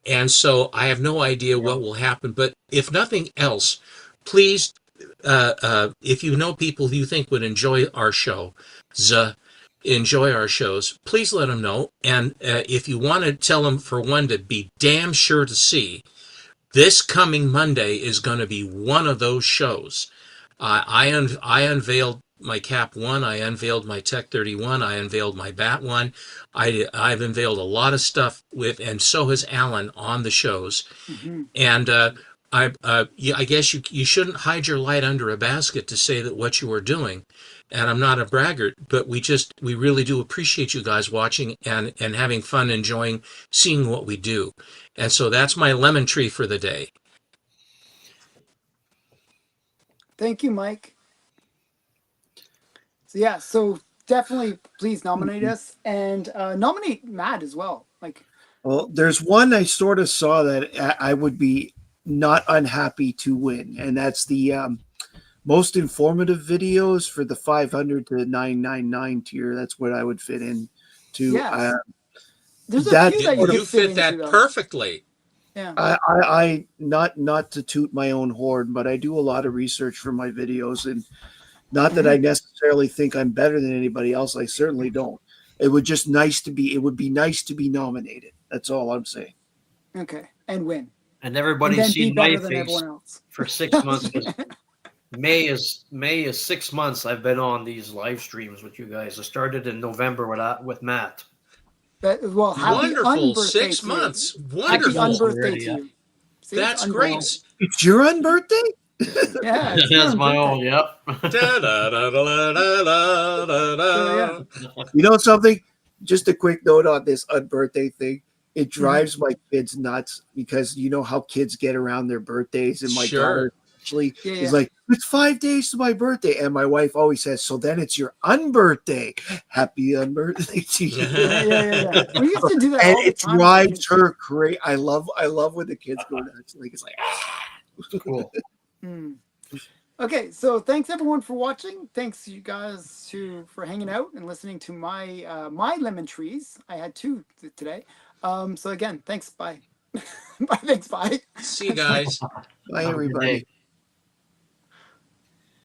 and so I have no idea what will happen. But if nothing else, please, if you know people who you think would enjoy our show, enjoy our shows, please let them know. And if you want to tell them, for one, to be damn sure to see, this coming Monday is going to be one of those shows. I unveiled my Cap 1, I unveiled my Tech 31, I unveiled my Bat 1. I've unveiled a lot of stuff with, and so has Alan on the shows. Hmm. And I guess you shouldn't hide your light under a basket to say that what you are doing. And I'm not a braggart, but we really do appreciate you guys watching and having fun, enjoying seeing what we do. And so that's my lemon tree for the day. Thank you, Mike. So yeah, so definitely please nominate us and nominate Matt as well. Like, Well, there's one I sort of saw that I would be not unhappy to win, and that's the most informative videos for the 500 to 999 tier. That's what I would fit in to. yes, there's a that few that you sort could You fit fit into that though. perfectly. Yeah. I not to toot my own horn, but I do a lot of research for my videos, and not that I necessarily think I'm better than anybody else. I certainly don't. It would be nice to be nominated. That's all I'm saying. Okay, and win, And and everybody's then be seen my better than face everyone else. for 6 months. 'Cause May is 6 months I've been on these live streams with you guys. I started in November with Matt. Well, happy Wonderful. unbirthday 6 to you. months. Happy Wonderful. unbirthday Already, to yeah. you. See, That's it's great. unbirthday. It's your unbirthday? Yeah, it's your That's my unbirthday. own. Yep. Da, da, da, da, da, da, da, So yeah. da. You know something? Just a quick note on this unbirthday thing. It Mm-hmm. drives my kids nuts because you know how kids get around their birthdays, and my daughter Sure. actually Yeah, is yeah. like, "It's 5 days to my birthday," and my wife always says, "So then it's your unbirthday. Happy unbirthday to you." Yeah. We used to do that And all the it time. As a drives kid. her crazy. I love when the kids go nuts. Like it's like, Cool. Mm. Okay, so thanks everyone for watching. Thanks you guys for hanging out and listening to my my lemon trees. I had two today. So again, thanks. Bye. Bye. Thanks. Bye. See you guys. bye Have a good day. everybody.